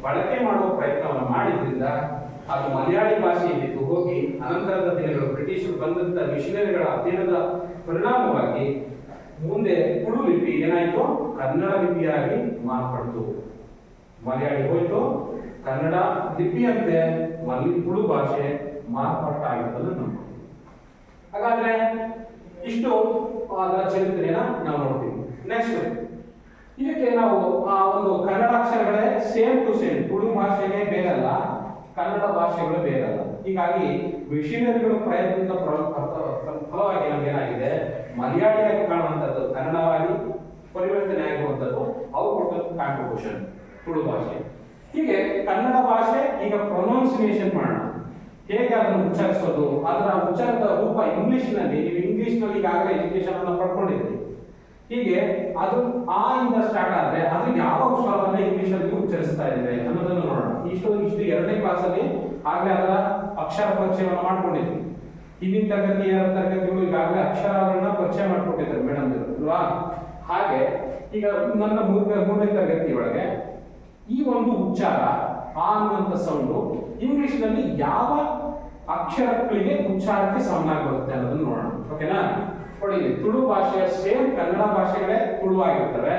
ಬಳಕೆ ಮಾಡುವ ಪ್ರಯತ್ನವನ್ನ ಮಾಡಿದ್ರಿಂದ ಅದು ಮಲಯಾಳಿ ಭಾಷೆಯಲ್ಲಿದ್ದು ಹೋಗಿ ಅನಂತರದ ದಿನಗಳು ಬ್ರಿಟಿಷರು ಬಂದಂತ ಮಿಷನರಿಗಳ ಅಧ್ಯಯನದ ಪರಿಣಾಮವಾಗಿ ಮುಂದೆ ತುಳು ಲಿಪಿ ಏನಾಯ್ತು ಕನ್ನಡ ಲಿಪಿಯಾಗಿ ಮಾರ್ಪಡ್ತು. ಮಲಯಾಳಿ ಹೋಯ್ತು, ಕನ್ನಡ ಲಿಪಿಯಂತೆ ತುಳು ಭಾಷೆ ಮಾರ್ಪಾಟಾಗಿದ್ದನ್ನು ನೋಡ್ತೀವಿ. ಹಾಗಾದ್ರೆ ಇಷ್ಟು ಅದರ ಚರಿತ್ರೆಯನ್ನ ನಾವು ನೋಡ್ತೀವಿ. ನೆಕ್ಸ್ಟ್ ಇದಕ್ಕೆ ನಾವು ಆ ಒಂದು ಕನ್ನಡ ಅಕ್ಷರಗಳೇ ಸೇಮ್ ಟು ಸೇಮ್, ತುಳು ಭಾಷೆಗೆ ಬೇರಲ್ಲ, ಕನ್ನಡ ಭಾಷೆಗಳು ಬೇರಲ್ಲ. ಹೀಗಾಗಿ ಮಿಷನರಿಗಳ ಪ್ರಯತ್ನದ ಫಲವಾಗಿ ನಮ್ಗೇನಾಗಿದೆ ಮಲಯಾಳಿಯಾಗಿ ಕಾಣುವಂಥದ್ದು ಕನ್ನಡವಾಗಿ ಪರಿವರ್ತನೆ ಆಗಿರುವಂಥದ್ದು ಅವ್ರು ಕೊಟ್ಟಂತ ಕಾಂಟ್ರಿಬ್ಯೂಷನ್ ತುಳು ಭಾಷೆ. ಹೀಗೆ ಕನ್ನಡ ಭಾಷೆ ಈಗ ಪ್ರೊನೌನ್ಸಿಯೇಷನ್ ಮಾಡೋಣ, ಹೇಗೆ ಅದನ್ನು ಉಚ್ಚರಿಸೋದು, ಅದರ ಉಚ್ಚಾರದ ರೂಪ ಇಂಗ್ಲಿಷ್ನಲ್ಲಿ. ನೀವು ಇಂಗ್ಲಿಷ್ನಲ್ಲಿ ಈಗಾಗಲೇ ಎಜುಕೇಶನ್ ಅನ್ನು ಪಡ್ಕೊಂಡಿದ್ರಿ. ಹೀಗೆ ಅದು ಆ ಇಂದ ಸ್ಟಾರ್ಟ್ ಆದ್ರೆ ಅದು ಯಾವ ಸ್ವರವನ್ನ ಇಂಗ್ಲಿಷ್ ಅಲ್ಲಿ ಉಚ್ಚರಿಸ್ತಾ ಇದೆ ಅನ್ನೋದನ್ನು ನೋಡೋಣ. ಇಷ್ಟು 2ನೇ ಕ್ಲಾಸಲ್ಲಿ ಆಗ್ಲೇ ಅದರ ಅಕ್ಷರ ಪರಿಚಯವನ್ನು ಮಾಡ್ಕೊಂಡಿದ್ವಿ. ಹಿಂದಿನ ತರಗತಿ 2ನೇ ತರಗತಿಗಳು ಈಗಾಗಲೇ ಅಕ್ಷರಗಳನ್ನ ಪರಿಚಯ ಮಾಡ್ಕೊಟ್ಟಿದ್ದಾರೆ ಮೇಡಮ್ ಅಲ್ವಾ. ಹಾಗೆ ಈಗ ನನ್ನ 3ನೇ ತರಗತಿ ಒಳಗೆ ಈ ಒಂದು ಉಚ್ಚಾರ ಆ ಅನ್ನುವಂಥ ಸೌಂಡು ಇಂಗ್ಲಿಷ್ ನಲ್ಲಿ ಯಾವ ಅಕ್ಷರಗಳಿಗೆ ಉಚ್ಚಾರಕ್ಕೆ ಸಮನಾಗಿ ಬರುತ್ತೆ ಅನ್ನೋದನ್ನು ನೋಡೋಣ. ಓಕೆನಾ? ನೋಡಿ, ತುಳು ಭಾಷೆಯ ಸೇಮ್ ಕನ್ನಡ ಭಾಷೆಗಳೇ ತುಳು ಆಗಿರ್ತವೆ.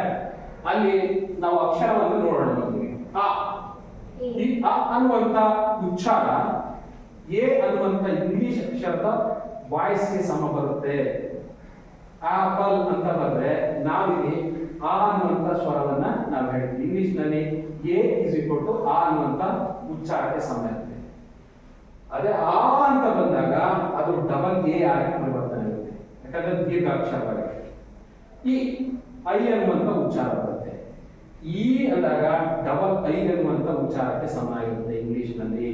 ಅಲ್ಲಿ ನಾವು ಅಕ್ಷರವನ್ನು ನೋಡೋಣ. ಬಂದಿವಿ ಈ ಅ ಅನ್ನುವಂತ ಉಚ್ಚಾರ ಎ ಅನ್ನುವಂತ ಇಂಗ್ಲಿಷ್ ಅಕ್ಷರದ ವಾಯ್ಸ್ಗೆ ಸಮ ಬರುತ್ತೆ. ಆಪಲ್ ಅಂತ ಬಂದ್ರೆ ನಾವಿಲ್ಲಿ ಆ ಅನ್ನುವಂತ ಸ್ವರವನ್ನ ನಾವು ಹೇಳ್ತೀವಿ. ಇಂಗ್ಲಿಷ್ ನಲ್ಲಿ ಎ ಇಸ್ ಈಕ್ವಲ್ ಟು ಆ ಅನ್ನುವಂತ ಉಚ್ಚಾರಕ್ಕೆ ಸಮ ಇರುತ್ತೆ. ಅದೇ ಆ ಅಂತ ಬಂದಾಗ ಅದು ಡಬಲ್ ಎ ಆಗಿ ಪರಿವರ್ತನೆ ಆಗುತ್ತೆ, ಯಾಕಂದ್ರೆ ದೀರ್ಘಾಕ್ಷರವಾಗಿದೆ. ಈ ಐ ಅನ್ನುವಂತ ಉಚ್ಚಾರ ಬರುತ್ತೆ. ಈ ಅಂದಾಗ ಡಬಲ್ ಐ ಅನ್ನುವಂತ ಉಚ್ಚಾರಕ್ಕೆ ಸಮ ಆಗಿರುತ್ತೆ ಇಂಗ್ಲಿಷ್ ನಲ್ಲಿ.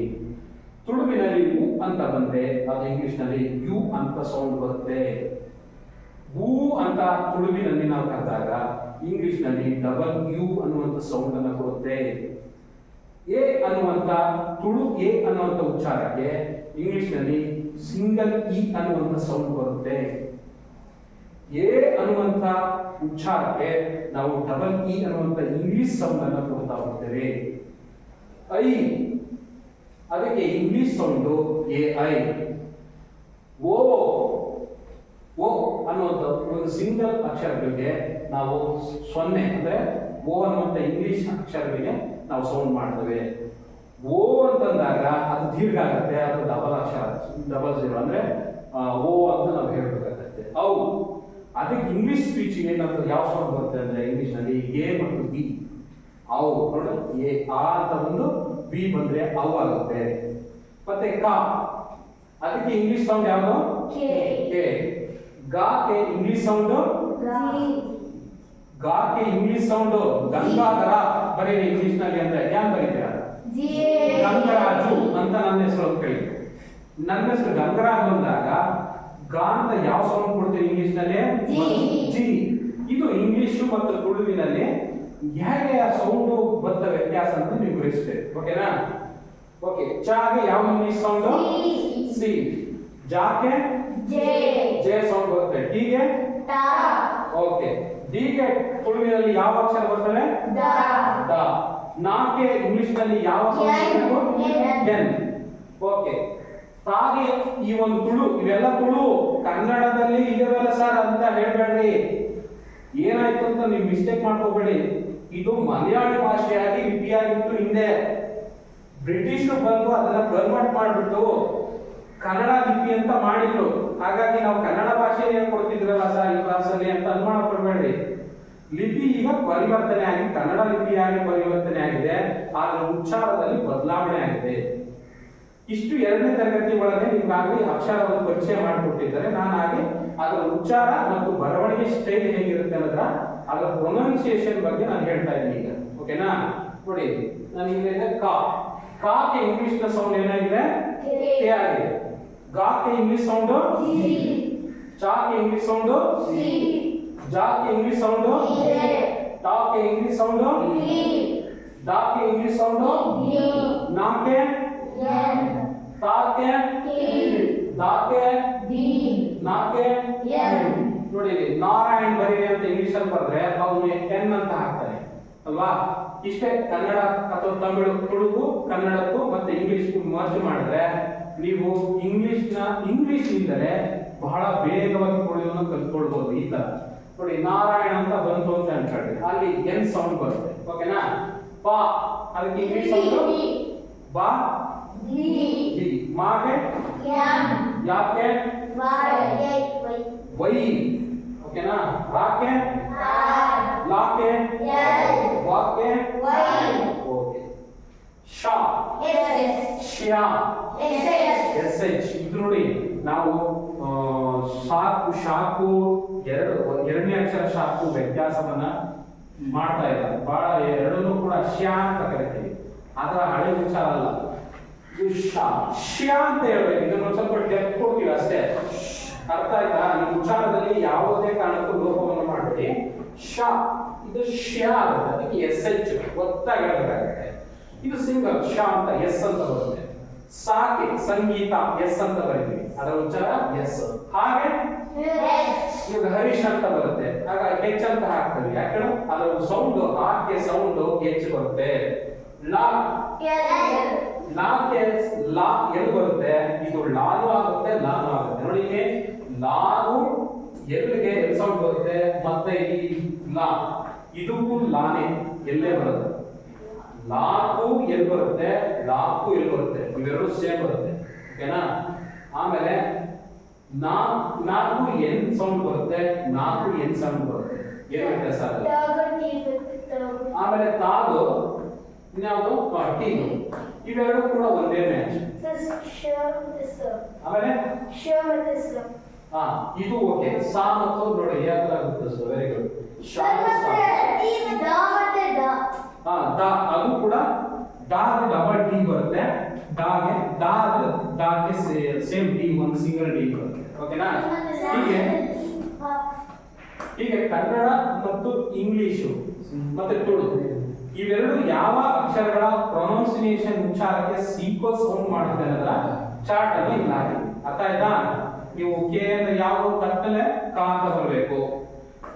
ತುಳುವಿನಲ್ಲಿ ಉ ಅಂತ ಬಂದ್ರೆ ಅದು ಇಂಗ್ಲಿಷ್ ನಲ್ಲಿ ಯು ಅಂತ ಸೌಂಡ್ ಬರುತ್ತೆ. ಊ ಅಂತ ತುಳುವಿನಲ್ಲಿ ನಾವು ಕರೆದಾಗ ಇಂಗ್ಲಿಷ್ ನಲ್ಲಿ ಡಬಲ್ ಯು ಅನ್ನುವಂತ ಸೌಂಡ್ ಅನ್ನು ಕೊಡುತ್ತೆ. ಎ ಅನ್ನುವಂತ ತುಳು ಎ ಅನ್ನುವಂತ ಉಚ್ಚಾರಕ್ಕೆ ಇಂಗ್ಲಿಷ್ ನಲ್ಲಿ ಸಿಂಗಲ್ ಇ ಅನ್ನುವಂತ ಸೌಂಡ್ ಬರುತ್ತೆ. ಎ ಅನ್ನುವಂತ ಉಚ್ಚಾರಕ್ಕೆ ನಾವು ಡಬಲ್ ಇ ಅನ್ನುವಂತ ಇಂಗ್ಲಿಷ್ ಸೌಂಡ್ ಅನ್ನು ಕೊಡ್ತಾ ಹೋಗ್ತೇವೆ. ಐ ಅದಕ್ಕೆ ಇಂಗ್ಲಿಷ್ ಸೌಂಡ್ ಎ ಐ. ಓ ಓ ಅನ್ನುವಂಥ ಒಂದು ಸಿಂಗಲ್ ಅಕ್ಷರಗಳಿಗೆ ನಾವು ಸೊನ್ನೆ ಅಂದ್ರೆ ಓ ಅನ್ನುವಂಥ ಇಂಗ್ಲಿಷ್ ಅಕ್ಷರಗಳಿಗೆ ನಾವು ಸೌಂಡ್ ಮಾಡ್ತೇವೆ. ಓ ಅಂತಂದಾಗ ಅದು ದೀರ್ಘ ಆಗುತ್ತೆ, ಅದು ಡಬಲ್ ಅಕ್ಷರ, ಡಬಲ್ ಜೀರೋ ಅಂದ್ರೆ ಓ ಅಂತ ನಾವು ಹೇಳ್ಬೇಕಾಗತ್ತೆ. ಅವು ಅದಕ್ಕೆ ಇಂಗ್ಲಿಷ್ ಸ್ಪೀಚ್ ಏನಂತ ಯಾವ ಸೌಂಡ್ ಬರುತ್ತೆ ಅಂದ್ರೆ ಇಂಗ್ಲಿಷ್ ನಲ್ಲಿ ಎ ಮತ್ತು ಬಿ. ಅವು ನೋಡಿ, ಎ ಆ ಅಂತ ಬಂದು ಬಿ ಬಂದ್ರೆ ಅವು ಆಗುತ್ತೆ. ಮತ್ತೆ ಕಾ ಅದಕ್ಕೆ ಇಂಗ್ಲಿಷ್ ಸೌಂಡ್ ಯಾವುದು? ಕೆ. ಗಾಕ್ಕೆ ಇಂಗ್ಲಿಷ್ ಸೌಂಡ್ ಗಾಕ್ಕೆ ಇಂಗ್ಲಿಷ್ ಸೌಂಡ್ ಗಂಗಾಧರ ಬರೀರಿ ಇಂಗ್ಲಿಷ್ ನಲ್ಲಿ ಅಂದ್ರೆ ಯಾರು ಬರೀತೀರಾ? ಗಂಗರಾಜು ಅಂತ ನನ್ನ ಹೆಸರು ಅಂತ ಕೇಳಿ. ನನ್ನ ಹೆಸರು ಗಂಗರಾಜು ಅಂದಾಗ ಗಾ ಅಂತ ಯಾವ ಸೌಂಡ್ ಕೊಡ್ತೀವಿ ಇಂಗ್ಲಿಷ್ ನಲ್ಲಿ? ಜಿ. ಇದು ಇಂಗ್ಲಿಷ್ ಮತ್ತು ತುಳುವಿನಲ್ಲಿ ಹೇಗೆ ಸೌಂಡ್ ಬದ್ಧ ವ್ಯತ್ಯಾಸ ಅಂತ ನೀವು ಗ್ರಹಿಸ್ತೇವೆ. ಓಕೆನಾ? ಓಕೆ. ಚಾಗೆ ಯಾವ ಇಂಗ್ಲಿಷ್ ಸೌಂಡ್? ಸಿ. ಜಾಕೆ ಜೆ ಸೌಂಡ್ ಬರುತ್ತೆ. ಟಿಗೆ ಟ. ಓಕೆ. ಡಿಗೆ ತುಳುವಿನಲ್ಲಿ ಯಾವ ಅಕ್ಷರ ಬರ್ತದೆ? ದ. ನಾಗೆ ಇಂಗ್ಲಿಷ್ ನಲ್ಲಿ ಯಾವ ಸೌಂಡ್? ಎನ್. ಓಕೆ. ತಾಗೆ ಈ ಒಂದು ತುಳು, ಇವೆಲ್ಲ ತುಳು ಕನ್ನಡದಲ್ಲಿ ಇದೆಲ್ಲ ಸರ್ ಅಂತ ಹೇಳ್ಬೇಡ್ರಿ. ಏನಾಯ್ತು ಅಂತ ನೀವು ಮಿಸ್ಟೇಕ್ ಮಾಡ್ಕೋಬೇಡಿ. ಇದು ಮಲಯಾಳಿ ಭಾಷೆಯಾಗಿ ಲಿಪಿಯಾಗಿತ್ತು ಹಿಂದೆ. ಬ್ರಿಟಿಷರು ಬಂದು ಅದನ್ನ ಕನ್ವರ್ಟ್ ಮಾಡಿಬಿಟ್ಟು ಕನ್ನಡ ಲಿಪಿ ಅಂತ ಮಾಡಿದ್ರು. ಹಾಗಾಗಿ ನಾವು ಕನ್ನಡ ಭಾಷೆಯಲ್ಲಿ ಹೇಳ್ಕೊಡ್ತಿದ್ರಲ್ಲ ಸರ್ ಈ ಕ್ಲಾಸಲ್ಲಿ ಅಂತ ಅನುಮಾನ ಪಡಬೇಡ್ರಿ. ಲಿಪಿ ಈಗ ಪರಿವರ್ತನೆ ಆಗಿ ಕನ್ನಡ ಲಿಪಿಯಾಗಿ ಪರಿವರ್ತನೆ ಆಗಿದೆ, ಆದ್ರೆ ಉಚ್ಚಾರದಲ್ಲಿ ಬದಲಾವಣೆ ಆಗಿದೆ. ಇಷ್ಟು 2ನೇ ತರಗತಿ ಒಳಗೆ ನಿಮ್ಗಾಗಿ ಅಕ್ಷರವನ್ನು ಪರಿಚಯ ಮಾಡಿಕೊಟ್ಟಿದ್ದಾರೆ. ನಾನು ಹಾಗೆ ಅದರ ಉಚ್ಚಾರ ಮತ್ತು ಬರವಣಿಗೆ ಸ್ಟೈಲ್ ಹೇಗಿರುತ್ತೆ ಅನ್ನೋದ್ರ ಅದರ ಪ್ರೊನೌನ್ಸಿಯೇಷನ್ ಬಗ್ಗೆ ನಾನು ಹೇಳ್ತಾ ಇದ್ದೀನಿ ಈಗ. ಓಕೆನಾ? ನೋಡಿ, ನಾನು ಈಗ ಕಾ ಕಾಗೆ ಇಂಗ್ಲಿಷ್ ನ ಸೌಂಡ್ ಏನಾಗಿದೆ? ಕೆ ಆಗಿದೆ. ಗಾಕ್ಕೆ ಇಂಗ್ಲಿಷ್ ಸೌಂಡ್ ಜಿ. ಚಾಗೆ ಇಂಗ್ಲಿಷ್ ಸೌಂಡ್ ಸಿ. ಜಾಕ್ಕೆ ಇಂಗ್ಲಿಷ್ ಸೌಂಡ್ ಎ. ಟಾಕ್ಕೆ ಇಂಗ್ಲಿಷ್ ಸೌಂಡ್ ಇ. ದಾಕ್ಕೆ ಇಂಗ್ಲಿಷ್ ಸೌಂಡ್ ಡಿ. ನಾಕ್ಕೆ ಎನ್. ತಾಕ್ಕೆ ಟಿ. ದಾಕ್ಕೆ ಡಿ. ನಾಕ್ಕೆ ಎನ್. ನೋಡಿ, ನಾರಾಯಣ್ ಬರೀರಿ ಅಂತ ಇಂಗ್ಲಿಷ್ ಅಲ್ಲಿ ಬರೆದ್ರೆ ಅವನು ಎನ್ ಅಂತ ಹಾಕ್ತಾನೆ ಅಲ್ವಾ? ಇಷ್ಟೇ. ಕನ್ನಡ ಅಥವಾ ತಮಿಳು, ತುಳುಕು ಕನ್ನಡಕ್ಕೂ ಮತ್ತೆ ಇಂಗ್ಲಿಷ್ಗೂ ಮರ್ಜ್ ಮಾಡಿದ್ರೆ ನೀವು ಇಂಗ್ಲಿಷ್ ನಿಂದಲೇ ಬಹಳ ವೇಗವಾಗಿ ತುಳುವನ್ನು ಕಲ್ತ್ಕೊಳ್ಬಹುದು. ಈ ತರ ನೋಡಿ, ನಾರಾಯಣ ಅಂತ ಬಂತು ಅಂತ ಅನ್ಕೊಳ್ಳಿ, ಅಲ್ಲಿ ಎನ್ ಸೌಂಡ್ ಬರುತ್ತೆ. ಓಕೆನಾ? ಪಾ ಅದಕ್ಕೆ ಇಂಗ್ಲಿಷ್ ಸೌಂಡ್ ಬಾ. ಡಿ. ಮಾಗೆ ಎಂ. ಯಾಕೆ ವೈ. ಓಕೆನಾ? ರಾಕೆ ಆರ್. ಲಾಕೆ ಎಲ್. ವಾಕೆ ವೈ. ಓಕೆ. ಶಾ ಶ್ಯಾ ಎಸ್ ಎಚ್. ಇದು ನೋಡಿ, ನಾವು ಶಾಕು ಶಾಕು ಎರಡನೇ ಅಕ್ಷರ ಶಾಕು ವ್ಯತ್ಯಾಸವನ್ನ ಮಾಡ್ತಾ ಇದ್ದಾರೆ. ಬಹಳ ಎರಡನ್ನೂ ಕೂಡ ಶ್ಯಾ ಅಂತ ಕರಿತೀವಿ. ಅದರ ಹಳೆ ಉಚ್ಚಾರ ಅಲ್ಲ. ಇದು ಶ್ಯಾ ಅಂತ ಹೇಳ್ಬೇಕು. ಇದನ್ನು ಸ್ವಲ್ಪ ಡೆಪ್ತ್ ಕೊಡ್ತೀವಿ ಅಷ್ಟೇ. ಅರ್ಥ ಆಯ್ತಾ? ಈ ಉಚ್ಚಾರದಲ್ಲಿ ಯಾವುದೇ ಕಾರಣಕ್ಕೂ ಲೋಪವನ್ನು ಮಾಡಬೇಡಿ. ಶಾ ಇದು ಶ್ಯಾ ಆಗುತ್ತೆ, ಅದಕ್ಕೆ ಎಸ್ ಎಚ್ ಒತ್ತಾಗಿ ಹೇಳಬೇಕಾಗುತ್ತೆ. ಇದು ಸಿಂಗಲ್ ಶಾ ಅಂತ ಎಸ್ ಅಂತ ಬರುತ್ತೆ. ಸಾಕೆ ಸಂಗೀತ ಎಸ್ ಅಂತ ಬರೀತೀವಿ, ಅದರ ಉಚ್ಚಾರ ಎಸ್. ಹಾಗೆ ಇವಾಗ ಹರೀಶ್ ಅಂತ ಬರುತ್ತೆ, ಆಗ ಹೆಚ್ ಅಂತ ಹಾಕ್ತೀವಿ. ಯಾಕಂದ್ರೆ ಅದರ ಸೌಂಡ್ ಹಾಗೆ ಸೌಂಡ್ ಹೆಚ್ ಬರುತ್ತೆ. ಲಾ ಲಾಕ್ಕೆ ಲಾ ಎಲ್ ಬರುತ್ತೆ, ಇದು ಲಾನು ಆಗುತ್ತೆ ಲಾನು ಆಗುತ್ತೆ. ನೋಡಿ, ಇಲ್ಲಿ ಲಾನು ಎಲ್ಗೆ ಎಲ್ ಸೌಂಡ್ ಬರುತ್ತೆ, ಮತ್ತೆ ಈ ಲಾ ಇದಕ್ಕೂ ಲಾನೆ ಎಲ್ಲೇ ಬರುತ್ತೆ. ಲಾಕು ಎಲ್ ಬರುತ್ತೆ, ಲಾಕು ಎಲ್ ಬರುತ್ತೆ, ಇವೆರಡು ಸೇಮ್ ಬರುತ್ತೆ. ಓಕೆನಾ? ಆಮೇಲೆ ನಾಲ್ಕು ಎನ್ ಸೌಂಡ್ ಬರುತ್ತೆ, ನಾಲ್ಕು ಎನ್ ಸೌಂಡ್ ಬರುತ್ತೆ. ಏನ್ ವ್ಯತ್ಯಾಸ? ಆಮೇಲೆ ತಾಗು ಇನ್ಯಾವುದು ಟಿ. ಇವೆರಡು ಕೂಡ ಒಂದೇ ಮ್ಯಾಚ್. ಆಮೇಲೆ ಇದು ಓಕೆ. ಸಾ ಮತ್ತು ನೋಡಿ ಯಾವ ತರ ಆಗುತ್ತೆ ಸರ್. Very good. ದ ಅದು ಕೂಡ ಡಾಗೆ ಡಬಲ್ ಡಿ ಬರುತ್ತೆ. ಡಾಗೆ ಸೇಮ್ ಡಿ, ಒಂದು ಸಿಂಗಲ್ ಡಿ ಬರುತ್ತೆ. ಓಕೆನಾ? ಹೀಗೆ ಕನ್ನಡ ಮತ್ತು ಇಂಗ್ಲಿಷು ಮತ್ತೆ ತುಳು ಇವೆರಡು ಯಾವ ಅಕ್ಷರಗಳ ಪ್ರೊನೌನ್ಸಿಯೇಷನ್ ಉಚ್ಚಾರಕ್ಕೆ ಸೀಕ್ವೆನ್ಸ್ ಸೌಂಡ್ ಮಾಡುತ್ತೆ ಅನ್ನೋದರ ಚಾರ್ಟ್ ಅಲ್ಲಿ ಹಾಕಿ. ಅರ್ಥ ಆಯ್ತಾ? ನೀವು ಕೆ ಅಂದ್ರೆ ಯಾವ ತಟ್ಟಲೆ ಕ ಅಂತ ಬರಬೇಕು.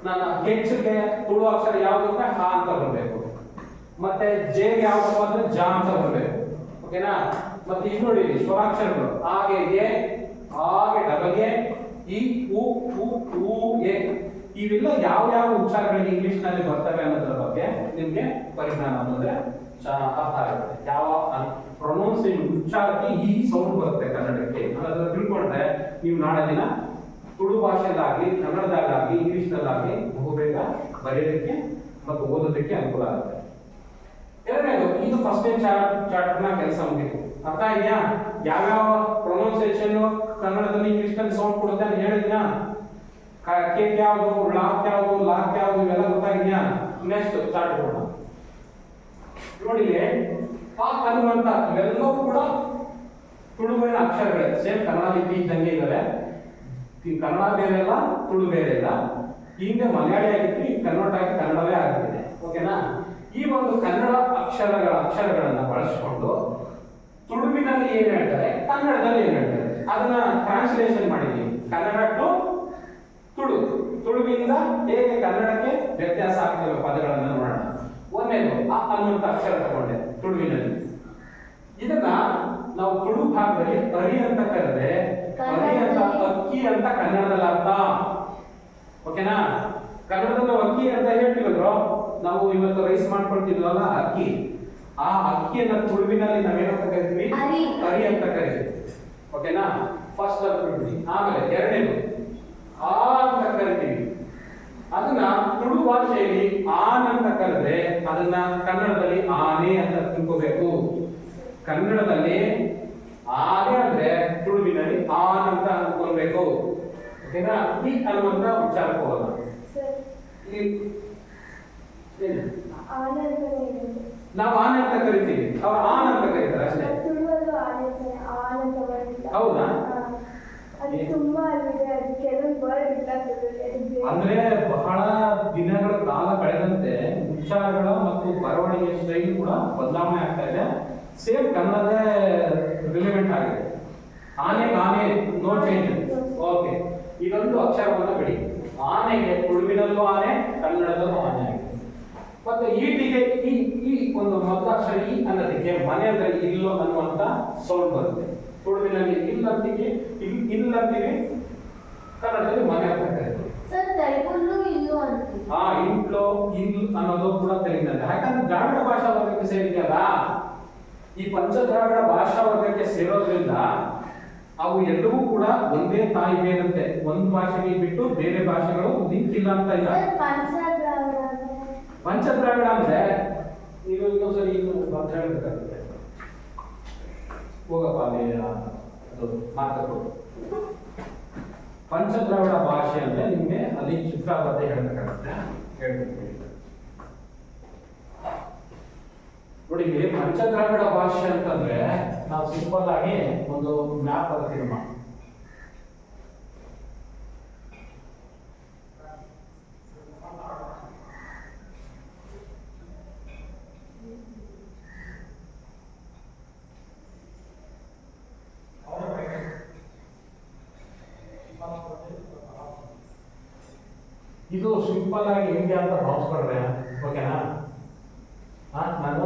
ನನ್ನ ಹೆಚ್ಗೆ ತುಳು ಅಕ್ಷರ ಯಾವುದು ಅಂದ್ರೆ ಹ ಅಂತ ಬರಬೇಕು. ಮತ್ತೆ ಜೆ ಯಾವುದು ಅಂದ್ರೆ ಜ ಅಂತ ಬರಬೇಕು. ಓಕೆನಾ? ಮತ್ತೆ ಇದು ನೋಡಿ ಸ್ವರಾಕ್ಷರಗಳು ಆಗೆ ಎ, ಆಗೆ ಡಬಲ್ ಎ, ಇ ಉ ಉ ಎ ಇವೆಲ್ಲ ಯಾವ ಯಾವ ಉಚ್ಚಾರಗಳಿಗೆ ಇಂಗ್ಲಿಷ್ ನಲ್ಲಿ ಬರ್ತವೆ ಅನ್ನೋದ್ರ ಬಗ್ಗೆ ನಿಮ್ಗೆ ಪರಿಜ್ಞಾನ ಅಂದ್ರೆ ಅರ್ಥ ಆಗುತ್ತೆ. ಯಾವ ಪ್ರೊನೌನ್ಸಿಯೇಷನ್ ಉಚ್ಚಾರಕ್ಕೆ ಈ ಸೌಂಡ್ ಬರುತ್ತೆ ಕನ್ನಡಕ್ಕೆ ಅನ್ನೋದನ್ನ ತಿಳ್ಕೊಂಡ್ರೆ ನೀವು ನಾಳೆ ದಿನ ತುಳು ಭಾಷೆಯಲ್ಲಾಗಲಿ ಕನ್ನಡದಲ್ಲಾಗಲಿ ಇಂಗ್ಲಿಷ್ನಲ್ಲಾಗಲಿ ಬಹುಬೇಗ ಬರೆಯೋದಕ್ಕೆ ಮತ್ತು ಓದೋದಕ್ಕೆ ಅನುಕೂಲ ಆಗುತ್ತೆ. ಎರಡನೇದು ಇದು ಫಸ್ಟ್ ಚಾರ್ಟ್ ನ ಕೆಲಸ ಮುಗಿತು. ಅರ್ಥ ಇದೆಯಾ? ಯಾವ್ಯಾವ ಪ್ರೊನೌನ್ಸಿಯೇಷನ್ ಕನ್ನಡದಲ್ಲಿ ಇಂಗ್ಲಿಷ್ನಲ್ಲಿ ಸೌಂಡ್ ಕೊಡುತ್ತೆ ಅಂತ ಹೇಳಿದ್ನಾ? ಕೇಕ್ ಯಾವುದು, ಲಾಕ್ ಯಾವುದು, ಲಾಕ್ ಯಾವುದು ಇವೆಲ್ಲ ಗೊತ್ತಾಗಿದ್ಯಾ? ನೆಕ್ಸ್ಟ್ ಚಾರ್ಟ್ ಕೊಡೋಣ. ನೋಡಿ ಪಾಕ್ ಅನ್ನುವಂತ ಇವೆಲ್ಲವೂ ಕೂಡ ತುಳುವಿನ ಅಕ್ಷರಗಳೇ. ಸೇಮ್ ಕನ್ನಡ ಲಿಪಿ ಇದ್ದಂಗೆ ಇದಾವೆ. ಕನ್ನಡ ಬೇರೆ ಇಲ್ಲ, ತುಳು ಬೇರೆ ಇಲ್ಲ. ಹಿಂದೆ ಮಲಯಾಳಿ ಆಗಿತ್ತು, ಈಗ ಕನ್ವರ್ಟ್ ಆಗಿ ಕನ್ನಡವೇ ಆಗಿದೆ. ಓಕೆನಾ? ಈ ಒಂದು ಕನ್ನಡ ಅಕ್ಷರಗಳನ್ನ ಬಳಸಿಕೊಂಡು ತುಳುವಿನಲ್ಲಿ ಏನ್ ಹೇಳ್ತಾರೆ, ಕನ್ನಡದಲ್ಲಿ ಏನ್ ಹೇಳ್ತಾರೆ ಅದನ್ನ ಟ್ರಾನ್ಸ್ಲೇಷನ್ ಮಾಡಿದೀವಿ. ಕನ್ನಡ ಟು ತುಳು, ತುಳುವಿನಿಂದ ಹೇಗೆ ಕನ್ನಡಕ್ಕೆ ವ್ಯತ್ಯಾಸ ಆಗ್ತವೆ ಪದಗಳನ್ನ ನೋಡೋಣ. ಒಂದೇದು ಅ ಅನ್ನುವಂತ ಅಕ್ಷರ ತಗೊಂಡೆ ತುಳುವಿನಲ್ಲಿ. ಇದನ್ನ ನಾವು ತುಳು ಭಾಗದಲ್ಲಿ ಅರಿ ಅಂತ ಕರೆದ್ರೆ ಅರಿ ಅಂತ ಅಕ್ಕಿ ಅಂತ ಕನ್ನಡದಲ್ಲಿ ಅರ್ಥ. ಓಕೆನಾ? ಕನ್ನಡದಲ್ಲಿ ಅಕ್ಕಿ ಅಂತ ಹೇಳ್ತಿದ್ರು ನಾವು. ಇವತ್ತು ರೈಸ್ ಮಾಡ್ಕೊಳ್ತಿದ್ವಲ್ಲ ಅಕ್ಕಿ, ಆ ಅಕ್ಕಿಯನ್ನ ತುಳುವಿನಲ್ಲಿ ನಾವೇನಂತ ಕರಿತೀವಿ? ಅರಿ ಅಂತ ಕರಿತೀವಿ. ಓಕೆನಾ? ಫಸ್ಟ್ ಅದು. ಆಮೇಲೆ ಎರಡನೇದು ಆ ಅಂತ ಕರಿತೀವಿ. ಅದನ್ನ ತುಳು ಭಾಷೆಯಲ್ಲಿ ಆನ್ ಅಂತ ಕರೆದ್ರೆ ಅದನ್ನ ಕನ್ನಡದಲ್ಲಿ ಆನೆ ಅಂತ ತಿಳ್ಕೋಬೇಕು. ಕನ್ನಡದಲ್ಲಿ ಆನೆ ಅಂದ್ರೆ ತುಳುವಿನಲ್ಲಿ ಆನ್ ಅಂತ ಅನ್ಕೊಳ್ಬೇಕು. ಓಕೆನಾ? ಈ ಅನ್ನುವಂತ ಉಚ್ಚಾರಕ್ಕೆ ಹೋಗೋಣ. ನಾವು ಆನೆ ಅಂತ ಕರಿತೀವಿ, ಅವ್ರು ಆನ್ ಅಂತ ಕರೀತಾರೆ ಅಷ್ಟೇ. ಹೌದಾ? ಅಂದ್ರೆ ಬಹಳ ದಿನಗಳ ಕಾಲ ಕಳೆದಂತೆ ಉಚ್ಚಾರಗಳ ಮತ್ತು ಬರವಣಿಗೆ ಶೈಲಿ ಕೂಡ ಬದಲಾವಣೆ ಆಗ್ತಾ ಇದೆ. ಸೇಮ್ ಕನ್ನಡದೇ ರಿಲಿವೆಂಟ್ ಆಗಿದೆ. ಆನೆ ನೋ ಚೇಂಜ್. ಓಕೆ, ಇದೊಂದು ಅಕ್ಷರವನ್ನ ಬಿಡಿ. ಆನೆಗೆ ತುಳುವಿನಲ್ಲೂ ಆನೆ, ಕನ್ನಡದಲ್ಲೂ ಆನೆ ಆಗಿದೆ. ಮತ್ತೆ ಈಟಿಗೆ ಈ ಒಂದು ಮೊದಲಾಕ್ಷರ ಈ ಅನ್ನೋದಕ್ಕೆ ಮನೆ ಅಂದ್ರೆ ಇಲ್ಲು ಅನ್ನುವಂತ ಸೌಂಡ್ ಬರುತ್ತೆ. ತುಳುವಿನಲ್ಲಿ ಇಲ್ಲಂತಿಗೆ ಇಲ್ಲಂತಿಗೆ, ಕನ್ನಡದಲ್ಲಿ ಮನೆ ಅಂತ ಕರೀತಾರೆ. ಇಂಟ್ಲೋ ಇಲ್ ಅನ್ನೋದು ಕೂಡ ತೆಲುಗಿನಲ್ಲಿ. ಯಾಕಂದ್ರೆ ದ್ರಾವಿಡ ಭಾಷಾ ವರ್ಗಕ್ಕೆ ಸೇರಿದೆಯಲ್ಲ, ಈ ಪಂಚ ದ್ರಾವಿಡ ಭಾಷಾ ವರ್ಗಕ್ಕೆ ಸೇರೋದ್ರಿಂದ ಅವು ಎಲ್ಲವೂ ಕೂಡ ಒಂದೇ ತಾಯಿ ಬೇರಂತೆ. ಒಂದು ಭಾಷೆಗೆ ಬಿಟ್ಟು ಬೇರೆ ಭಾಷೆಗಳು ಲಿಂಕ್ ಇಲ್ಲ ಅಂತ ಇಲ್ಲ. ಪಂಚದ್ರಾವಿಡ ಅಂದ್ರೆ ನೀವು ಇನ್ನೊಂದ್ಸರಿ ಹೇಳ್ಬೇಕಾಗುತ್ತೆ. ಹೋಗಪ್ಪ ಅದು ಮಾತಾಡೋದು. ಪಂಚದ್ರಾವಿಡ ಭಾಷೆ ಅಂದ್ರೆ ನಿಮ್ಗೆ ಅಲ್ಲಿ ಚಿತ್ರಾಬದ್ಧ ಹೇಳ್ಬೇಕಾಗುತ್ತೆ. ಹೇಳ್ಬೇಕು ನೋಡಿ. ಪಂಚದ್ರಾವಿಡ ಭಾಷೆ ಅಂತಂದ್ರೆ ನಾವು ಸಿಂಪಲ್ ಆಗಿ ಒಂದು ಮ್ಯಾಪ್ ಬರ್ತೀವಿ. ಇದು ಸಿಂಪಲ್ ಆಗಿ ಇಂಡಿಯಾ ಅಂತ ಭಾವಿಸ್ಕೊಂಡ್ರೆ ಓಕೆನಾ? ನಾನು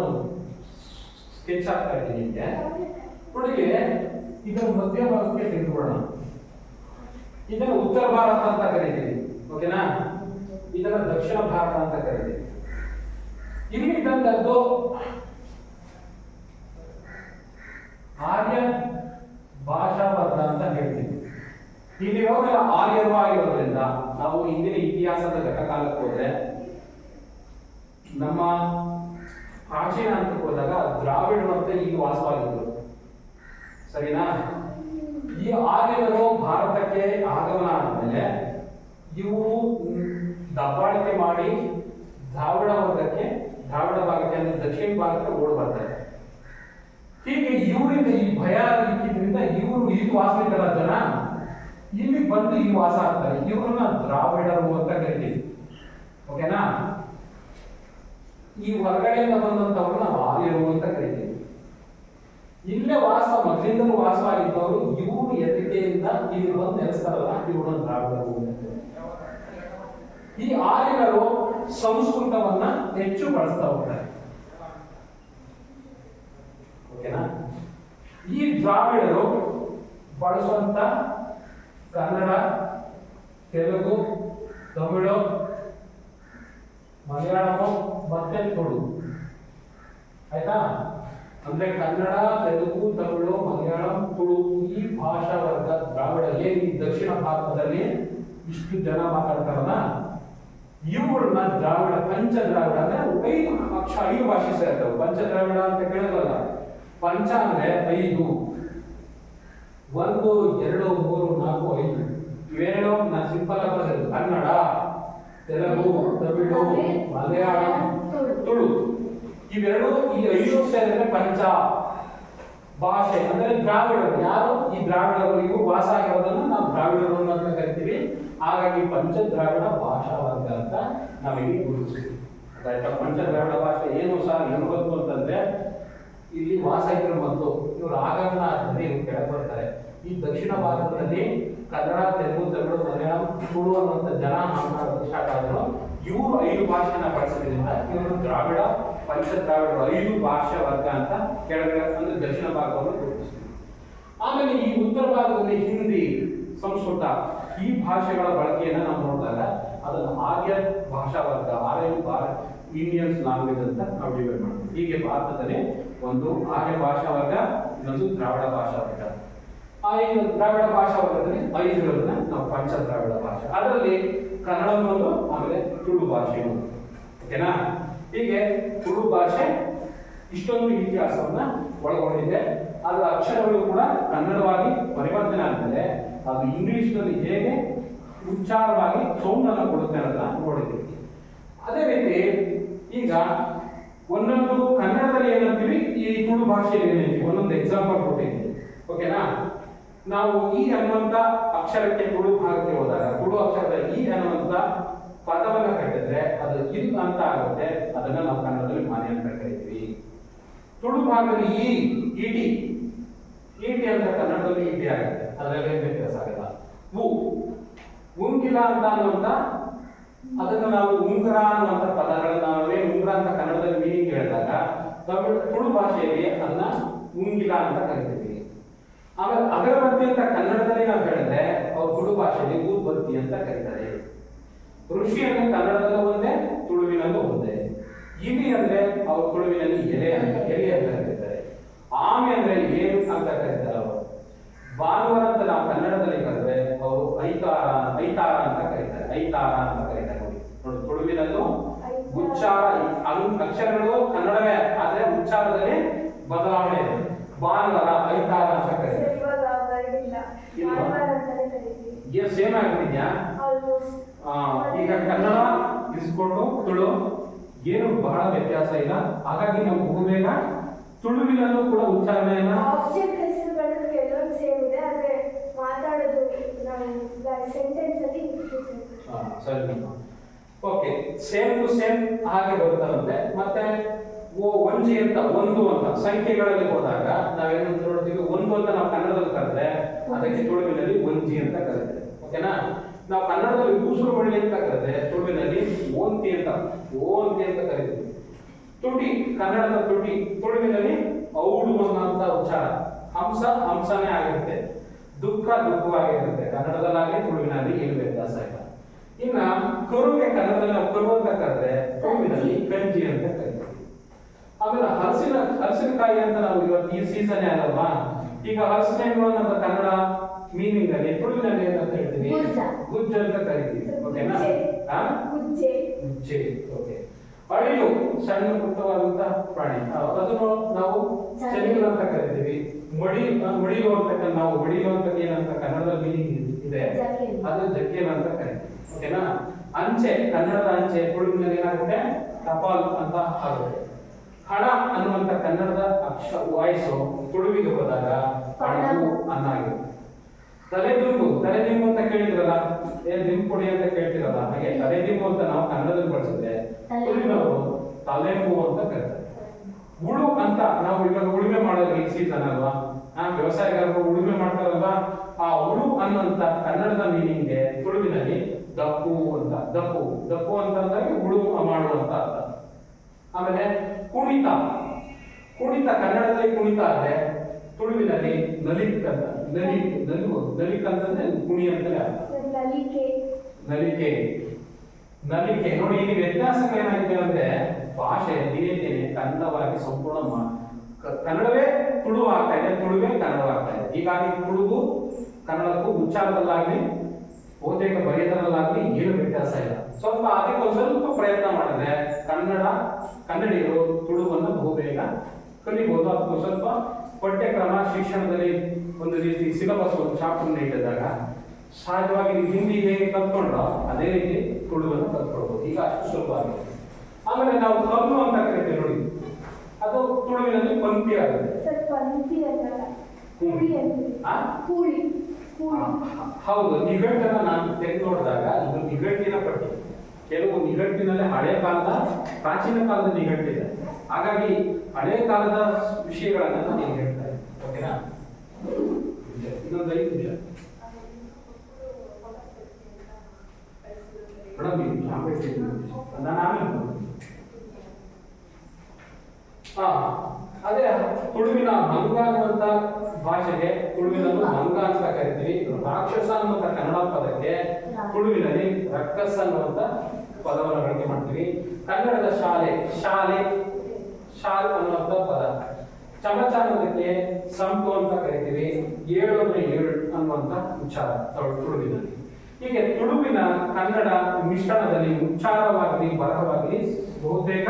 ಸ್ಕೆಚ್ ಆಗ್ತಾ ಇದ್ದೀನಿ ನಿಮಗೆ. ನೋಡಿ, ಇದರ ಮಧ್ಯ ಭಾಗಕ್ಕೆ ತೆಗೆದುಕೊಳ್ಳೋಣ. ಇದನ್ನು ಉತ್ತರ ಭಾರತ ಅಂತ ಕರಿತೀವಿ. ಓಕೆನಾ? ಇದನ್ನ ದಕ್ಷಿಣ ಭಾರತ ಅಂತ ಕರಿತೀವಿ. ಇಲ್ಲಿ ಇದ್ದಂಥದ್ದು ಆರ್ಯ ಭಾಷಾ ವರ್ಗ ಅಂತ ಹೇಳ್ತೀವಿ. ಇಲ್ಲಿ ಹೋಗಲ್ಲ ಆರ್ಯರು ಆಗಿರೋದ್ರಿಂದ ನಾವು ಇಂದಿನ ಇತಿಹಾಸದ ಘಟಕಾಲಕ್ಕೆ ಹೋದ್ರೆ ನಮ್ಮ ಪ್ರಾಚೀನ ಅಂತ ಹೋದಾಗ ದ್ರಾವಿಡರು ಅಂತ ಇಲ್ಲಿ ವಾಸವಾಗಿದ್ರು, ಸರಿನಾ? ಈ ಆರ್ಯರು ಭಾರತಕ್ಕೆ ಆಗಮನ ಆದ್ಮೇಲೆ ಇವು ದಬ್ಬಾಳಿಕೆ ಮಾಡಿ ದ್ರಾವಿಡ ಭಾಗಕ್ಕೆ ಅಂದ್ರೆ ದಕ್ಷಿಣ ಭಾಗಕ್ಕೆ ಓಡ್ ಬರ್ತಾರೆ. ಹೀಗೆ ಇವರಿಂದ ಈ ಭಯ ಇದ್ದಿದ್ರಿಂದ ಇವರು ಇಲ್ಲಿ ವಾಸವಿದ್ದಲ್ಲ ಜನ ಇಲ್ಲಿ ಬಂದು ಇಲ್ಲಿ ವಾಸ ಆಗ್ತಾರೆ. ಇವ್ರನ್ನ ದ್ರಾವಿಡರು ಅಂತ ಕರಿತೀವಿ, ಓಕೆನಾ? ಈ ಹೊರಗಡೆಯಿಂದ ಬಂದಂತವ್ರನ್ನ ನಾವು ಆರ್ಯರು ಅಂತ ಕರಿತೀವಿ. ಇಲ್ಲೇ ಮೊದಲಿಂದಲೂ ವಾಸವಾಗಿದ್ದವರು ಇವರು ಎದರಿಕೆಯಿಂದ ಇಲ್ಲಿ ಬಂದು ನೆಲೆಸ್ತಾರಲ್ಲ, ಇವ್ರನ್ನ ದ್ರಾವಿಡರು ಅಂತ. ಈ ಆರ್ಯರು ಸಂಸ್ಕೃತವನ್ನ ಹೆಚ್ಚು ಬಳಸ್ತಾ ಹೋಗ್ತಾರೆ, ಓಕೆನಾ? ಈ ದ್ರಾವಿಡರು ಬಳಸುವಂತ ಕನ್ನಡ, ತೆಲುಗು, ತಮಿಳು, ಮಲಯಾಳಂ ಮತ್ತೆ ತುಳು, ಆಯ್ತಾ? ಅಂದ್ರೆ ಕನ್ನಡ, ತೆಲುಗು, ತಮಿಳು, ಮಲಯಾಳಂ, ತುಳು ಈ ಭಾಷಾ ವರ್ಗ ದ್ರಾವಿಡ ಈ ದಕ್ಷಿಣ ಭಾರತದಲ್ಲಿ ಇಷ್ಟು ಜನ ಮಾತಾಡ್ತಾರಲ್ಲ, ಇವ್ರನ್ನ ದ್ರಾವಿಡ, ಪಂಚ ದ್ರಾವಿಡ ಅಂದ್ರೆ 5 ಭಾಷೆ ಸೇರ್ತವೆ. ಪಂಚ ದ್ರಾವಿಡ ಅಂತ ಕೇಳೋದಲ್ಲ, ಪಂಚ ಅಂದ್ರೆ 5, 1 2 3 4 5 ಇವೆರಡು ನಾನು ಸಿಂಪಲ್ ಆಗಿ ಬರೆದಿದ್ದು. ಕನ್ನಡ, ತೆಲುಗು, ತಮಿಳು, ಮಲಯಾಳಂ, ತುಳು ಇವೆರಡು, ಈ 5 ಸೇರಿದ್ರೆ ಪಂಚ ಭಾಷೆ ಅಂದ್ರೆ ದ್ರಾವಿಡರು. ಯಾರು ಈ ದ್ರಾವಿಡರು? ಇವು ವಾಸ ಆಗಿರೋದನ್ನು ನಾವು ದ್ರಾವಿಡರು ಅಂತ ಕರಿತೀವಿ. ಹಾಗಾಗಿ ಪಂಚ ದ್ರಾವಿಡ ಭಾಷಾ ವರ್ಗ ಅಂತ ನಾವಿಲ್ಲಿ ಗುರುತಿಸ್ತೀವಿ. ಪಂಚ ದ್ರಾವಿಡ ಭಾಷೆ ಏನು ಗೊತ್ತು ಅಂತಂದ್ರೆ ಇಲ್ಲಿ ವಾಸ ಇದ್ರು ಮತ್ತು ಇವರು ಆಗಮನ ಆದ್ಮೇಲೆ ಇವ್ರು ಕೆಳಗೆ ಬರ್ತಾರೆ. ಈ ದಕ್ಷಿಣ ಭಾರತದಲ್ಲಿ ಕನ್ನಡ, ತೆಲುಗು, ತಮಿಳು, ಮಲಯಾಳಂ, ತುಳು ಅನ್ನುವಂಥ ಜನ ಮಾತನಾಡೋದು ಸ್ಟಾರ್ಟ್ ಆದ್ರು. ಇವರು 5 ಭಾಷೆನ ಬಳಸೋದ್ರಿಂದ ಇವರು ದ್ರಾವಿಡ, ಪಂಚ ದ್ರಾವಿಡ 5 ಭಾಷಾ ವರ್ಗ ಅಂತ ಕೆಳಗಡೆ ಅಂದ್ರೆ ದಕ್ಷಿಣ ಭಾಗವನ್ನು ಗುರುತಿಸ್ತೀವಿ. ಆಮೇಲೆ ಈ ಉತ್ತರ ಭಾಗದಲ್ಲಿ ಹಿಂದಿ, ಸಂಸ್ಕೃತ ಈ ಭಾಷೆಗಳ ಬಳಕೆಯನ್ನು ನಾವು ನೋಡಿದಾಗ ಅದನ್ನು ಆರ್ಯ ಭಾಷಾ ವರ್ಗ, ಇಂಡಿಯನ್ಸ್ ಲ್ಯಾಂಗ್ವೇಜ್ ಅಂತ ನಾವು ಡಿವೈಡ್ ಮಾಡ್ತೀವಿ. ಹೀಗೆ ಭಾರತದಲ್ಲಿ ಒಂದು ಆರ್ಯ ಭಾಷಾ ವರ್ಗ, ಇನ್ನೊಂದು ದ್ರಾವಿಡ ಭಾಷಾ ವರ್ಗ. ಆ 5 ದ್ರಾವಿಡ ಭಾಷಾ ವರ್ಗದಲ್ಲಿ 5 ಇರೋದನ್ನ ನಾವು ಪಂಚ ದ್ರಾವಿಡ ಭಾಷೆ. ಅದರಲ್ಲಿ ಕನ್ನಡ ಒಂದು, ಆಮೇಲೆ ತುಳು ಭಾಷೆ ಒಂದು, ಓಕೆನಾ? ಹೀಗೆ ತುಳು ಭಾಷೆ ಇಷ್ಟೊಂದು ಇತಿಹಾಸವನ್ನ ಒಳಗೊಂಡಿದೆ. ಅದರ ಅಕ್ಷರಗಳು ಕೂಡ ಕನ್ನಡವಾಗಿ ಪರಿವರ್ತನೆ ಆದ್ಮೇಲೆ ಅದು ಇಂಗ್ಲಿಷ್ನಲ್ಲಿ ಹೇಗೆ ಉಚ್ಚಾರವಾಗಿ ಸೌಂಡ್ ಅನ್ನು ಕೊಡುತ್ತೆ ಅನ್ನೋದನ್ನ ನೋಡಿದ್ದೀವಿ. ಅದೇ ರೀತಿ ಈಗ ಒಂದೊಂದು ಕನ್ನಡದಲ್ಲಿ ಏನಂತೀವಿ, ಈ ತುಳು ಭಾಷೆಯಲ್ಲಿ ಏನಂತೀವಿ, ಒಂದೊಂದು ಎಕ್ಸಾಂಪಲ್ ಕೊಟ್ಟಿದ್ದೀವಿ, ಓಕೆನಾ? ನಾವು ಈ ಅನ್ನುವಂತ ಅಕ್ಷರಕ್ಕೆ ತುಳು ಭಾಗಕ್ಕೆ ಹೋದಾಗ ತುಳು ಅಕ್ಷರದ ಈ ಅನ್ನುವಂತ ಪದವನ್ನ ಕಟ್ಟಿದ್ರೆ ಅದು ಇಲ್ ಅಂತ ಆಗುತ್ತೆ. ಅದನ್ನ ನಾವು ಕನ್ನಡದಲ್ಲಿ ಮನೆ ಅಂತ ಕರಿತೀವಿ. ತುಳು ಭಾಗದಲ್ಲಿ ಈಟಿ ಅಂತ ಕನ್ನಡದಲ್ಲಿ ಈಟಿ ಆಗುತ್ತೆ, ಅದರಲ್ಲಿ ಏನು ವ್ಯತ್ಯಾಸ ಆಗಲ್ಲ. ಉಂಗಿಲ ಅಂತ ಅನ್ನುವಂತ ಅದನ್ನ ನಾವು ಉಂಗುರ ಅನ್ನುವಂತ ಪದಗಳನ್ನ ನಾವೇನು ಉಂಗುರ ಅಂತ ಕನ್ನಡದಲ್ಲಿ ಮೀನಿಂಗ್ ಹೇಳಿದಾಗ ತುಳು ಭಾಷೆಯಲ್ಲಿ ಅದನ್ನ ಉಂಗಿಲ ಅಂತ ಕರಿತೀವಿ. ಆಮೇಲೆ ಅಗರಬತ್ತಿ ಅಂತ ಕನ್ನಡದಲ್ಲಿ ನಾವು ಹೇಳಿದ್ರೆ ಅವ್ರು ತುಳು ಭಾಷೆಯಲ್ಲಿ ಊದ್ಬತ್ತಿ ಅಂತ ಕರೀತಾರೆ. ಋಷಿ ಅಂದ್ರೆ ಕನ್ನಡದಲ್ಲೂ ಒಂದೇ, ತುಳುವಿನಲ್ಲೂ ಒಂದೇ. ಇಲಿ ಅಂದ್ರೆ ಅವ್ರ ತುಳುವಿನಲ್ಲಿ ಎಲೆ ಅಂತ ಕರೀತಾರೆ. ಆಮೆ ಅಂದ್ರೆ ಏನು ಅಂತ ಕರೀತಾರೆ ಅವರು. ಭಾನುವಾರ ಅಂತ ನಾವು ಕನ್ನಡದಲ್ಲಿ ಕರೆದ್ರೆ ಅವರು ಐತಾರ ಅಂತ ಕರೀತಾರೆ. ನೋಡಿ ತುಳುವಿನಲ್ಲೂ ಉಚ್ಚಾರ ಅಕ್ಷರಗಳು ಕನ್ನಡವೇ, ಆದ್ರೆ ಉಚ್ಚಾರದಲ್ಲಿ ಬದಲಾವಣೆ ಇದೆ. ಭಾನುವಾರ ಐತಾರ ಅಂತ ಕರೀತಾರೆ. ಸೇಮ್ ಆಗಿದೆಯಾ? ಈಗ ಕನ್ನಡ ಇಸ್ಕೊಂಡು ತುಳು ಏನು ಬಹಳ ವ್ಯತ್ಯಾಸ ಇಲ್ಲ. ಹಾಗಾಗಿ ನಾವು ಬಹುಬೇಗ ತುಳುವಿನಲ್ಲೂ ಕೂಡ ಉಚ್ಚಾರಣೆಯನ್ನ ಸರಿ, ಓಕೆ, ಸೇಮ್ ಟು ಸೇಮ್ ಹಾಗೆ ಬರುತ್ತಂತೆ. ಮತ್ತೆ ಒಂಜಿ ಅಂತ ಒಂದು ಅಂತ ಸಂಖ್ಯೆಗಳಲ್ಲಿ ಹೋದಾಗ ನಾವೇನು ನೋಡ್ತೀವಿ, ಒಂದು ಅಂತ ನಾವು ಕನ್ನಡದಲ್ಲಿ ಕರೆದ್ರೆ ಅದಕ್ಕೆ ತುಳುವಿನಲ್ಲಿ ಒಂಜಿ ಅಂತ ಕರೀತಾರೆ, ಓಕೆನಾ? ನಾವು ಕನ್ನಡದಲ್ಲಿ ಕೂಸುರು ಬಳ್ಳಿ ಅಂತ ಕರೆದ್ರೆ ತುಳುವಿನಲ್ಲಿ ಓಂತಿ ಅಂತ ಕರಿತೀವಿ. ತುಟಿ, ಕನ್ನಡದ ತುಟಿ, ತುಳುವಿನಲ್ಲಿ ಔಡು ಅನ್ನೋ ಉಚ್ಚಾರ. ಹಂಸನೇ ಆಗಿರುತ್ತೆ. ದುಃಖವಾಗಿರುತ್ತೆ. ಕನ್ನಡದಲ್ಲಾಗಿ ತುಳುವಿನಲ್ಲಿ ಏನು ವ್ಯತ್ಯಾಸ ಇಲ್ಲ. ಇನ್ನ ಕರುಗೆ ಕನ್ನಡದಲ್ಲಿ ನಾವು ಕರು ಅಂತ ಕರೆದ್ರೆ ತುಳುವಿನಲ್ಲಿ ಕಂಜಿ ಅಂತ ಕರಿತೀವಿ. ಆಮೇಲೆ ಹಲಸಿನಕಾಯಿ ಅಂತ ನಾವು ಇವತ್ತು ಈ ಸೀಸನ್ ಅಲ್ವಾ, ಈಗ ಹಲಸಿನ ಅನ್ನೋ ಕನ್ನಡ ಮೀನಿಂಗ್ ಅಲ್ಲಿ ತುಳುವಿನಲ್ಲಿ ಏನಂತ ಹೇಳ್ತೀವಿ, ಗುಜ್ಜು ಅಂತ ಕರಿತೀವಿ, ಓಕೆನಾ? ಗುಜ್ಜೆ, ಓಕೆ. ಅಳಿಲು ಸಣ್ಣ ಪುಟ್ಟವಾದಂತಹ ಪ್ರಾಣಿ, ಅದನ್ನು ನಾವು ಚಲಿಲು ಅಂತ ಕರಿತೀವಿ. ಮಡಿಲು ಅಂತಕ್ಕ ನಾವು ಮಡಿಲು ಅಂತ ಏನಂತ ಕನ್ನಡದ ಮೀನಿಂಗ್ ಇದೆ, ಅದು ಜಕ್ಕೇಲ್ ಅಂತ ಕರಿತೀವಿ. ಓಕೆನಾ? ಅಂಚೆ, ಕನ್ನಡದ ಅಂಚೆ ತುಳುವಿನಲ್ಲಿ ಏನಾಗುತ್ತೆ ಟಪಾಲ್ ಅಂತ ಆಗುತ್ತೆ. ಹಣ ಅನ್ನುವಂತ ಕನ್ನಡದ ವಾಯ್ಸು ತುಳುವಿಗೆ ಹೋದಾಗ ಹಣವು ಅನ್ನಾಗಿರುತ್ತೆ. ತಲೆದಿಂಬು ಅಂತ ಕೇಳಿದ್ರಲ್ಲ, ದಿಂಪುಡಿ ಅಂತ ಕೇಳ್ತಿರಲ್ಲ, ಹಾಗೆ ತಲೆದಿಂಬು ಅಂತ ನಾವು ಕನ್ನಡದಲ್ಲಿ ಬಳಸಿದ್ರೆ ತುಳುವಿನವರು ತಲೆಂಬು ಅಂತ ಕರೀತಾರೆ. ಉಳು ಅಂತ ನಾವು ಇವಾಗ ಉಳುಮೆ ಮಾಡೋದು ಈ ಸೀಸನ್ ಅಲ್ವಾ, ವ್ಯವಸಾಯಗಾರರು ಉಳುಮೆ ಮಾಡ್ತಾರಲ್ವಾ, ಆ ಉಳು ಅನ್ನುವಂತ ಕನ್ನಡದ ಮೀನಿಂಗ್ಗೆ ತುಳುವಿನಲ್ಲಿ ದಪ್ಪು ಅಂತ. ದಪ್ಪು ಅಂತಂದ್ರೆ ಉಳು ಮಾಡುವಂತ ಅರ್ಥ. ಆಮೇಲೆ ಕುಣಿತ ಕನ್ನಡದಲ್ಲಿ ಕುಣಿತ ಆದ್ರೆ ತುಳುವಿನಲ್ಲಿ ನಲಿಕ್ ಅಂತ. ನಲಿಕ್ ಅಂತಂದ್ರೆ ಕುಣಿ ಅಂತಲೇ ಅರ್ಥ. ನಲಿಕೆ ನೋಡಿ, ಇಲ್ಲಿ ವ್ಯತ್ಯಾಸಗಳು ಏನಾಗಿದೆ ಅಂದ್ರೆ ಭಾಷೆ ದಿನೇ ಕನ್ನಡವಾಗಿ ಸಂಪೂರ್ಣ ಕನ್ನಡವೇ ತುಳು ಆಗ್ತಾ ಇದೆ, ತುಳುವೇ ಕನ್ನಡವಾಗ್ತಾ ಇದೆ. ಹೀಗಾಗಿ ತುಳುಗು ಕನ್ನಡಕ್ಕೂ ಉಚ್ಚಾರದಲ್ಲಾಗ್ಲಿ ಬಹುತೇಕ ಬರೆಯೋದ್ರಲ್ಲಾಗ್ಲಿ ಏನು ವ್ಯತ್ಯಾಸ ಇಲ್ಲ. ಅದಕ್ಕೊಂದು ಸ್ವಲ್ಪ ಪ್ರಯತ್ನ ಮಾಡಿದ್ರೆ ಕನ್ನಡಿಗರು ತುಳುವನ್ನು ಬಹುಬೇಗ ಕಲಿಬಹುದು. ಅದಕ್ಕೂ ಸ್ವಲ್ಪ ಪಠ್ಯಕ್ರಮ ಶಿಕ್ಷಣದಲ್ಲಿ ಒಂದು ರೀತಿ ಸಿಲೆಬಸ್ ಒಂದು ಚಾಪ್ಟರ್ ಇಟ್ಟಿದ್ದಾಗ ಸಹಜವಾಗಿ ಹಿಂದಿ ಹೇಗೆ ಕಲ್ತ್ಕೊಂಡ್ರೋ ಅದೇ ರೀತಿ ತುಳುವನ್ನು ಕಲ್ತ್ಕೊಳ್ಬಹುದು. ಈಗ ಅಷ್ಟು ಸುಲಭ ಆಗಿದೆ. ಆಮೇಲೆ ನಾವು ಕಲ್ಲು ಅಂತ ಕರಿತೀವಿ ನೋಡಿ, ಅದು ತುಳುವಿನಲ್ಲಿ ಪಂಕ್ತಿ ಆಗುತ್ತೆ. ಹೌದು, ನಿಘಂಟನ್ನ ನಾನು ತೆಗೆದು ನೋಡಿದಾಗ ಇದು ನಿಘಂಟಿನ ಪಟ್ಟಿ. ಕೆಲವು ನಿಘಂಟಿನಲ್ಲಿ ಹಳೆ ಕಾಲದ ಪ್ರಾಚೀನ ಕಾಲದ ನಿಘಂಟಿದೆ, ಹಾಗಾಗಿ ಹಳೆ ಕಾಲದ ವಿಷಯಗಳನ್ನ ನಾನು ಹೇಳ್ತಾ ಇದ್ದೀನಿ. ಓಕೆನಾ? ಇನ್ನೊಂದು 5 ನಿಮಿಷ ಅದೇ ತುಳುವಿನ ಮಂಗ ಅನ್ನುವಂತ ಭಾಷೆಗೆ ತುಳುವಿನಲ್ಲೂ ಮಂಗ ಅಂತ ಕರಿತೀವಿ. ರಾಕ್ಷಸ ಅನ್ನುವಂತ ಕನ್ನಡ ಪದಕ್ಕೆ ತುಳುವಿನಲ್ಲಿ ರಕ್ಕಸ ಅನ್ನುವಂತ ಪದವನ್ನು ಬಳಕೆ ಮಾಡ್ತೀವಿ. ಕನ್ನಡದ ಶಾಲೆ ಅನ್ನುವಂತ ಪದ. ಚಮಚ ಅನ್ನೋದಕ್ಕೆ ಸಂಪು ಅಂತ ಕರಿತೀವಿ. 7 ಅಂದ್ರೆ 7 ಅನ್ನುವಂತ ಉಚ್ಚಾರ ತುಳುವಿನಲ್ಲಿ. ಹೀಗೆ ತುಳುವಿನ ಕನ್ನಡ ಮಿಶ್ರಣದಲ್ಲಿ ಉಚ್ಚಾರವಾಗಲಿ ಬರಹವಾಗಲಿ ಬಹುತೇಕ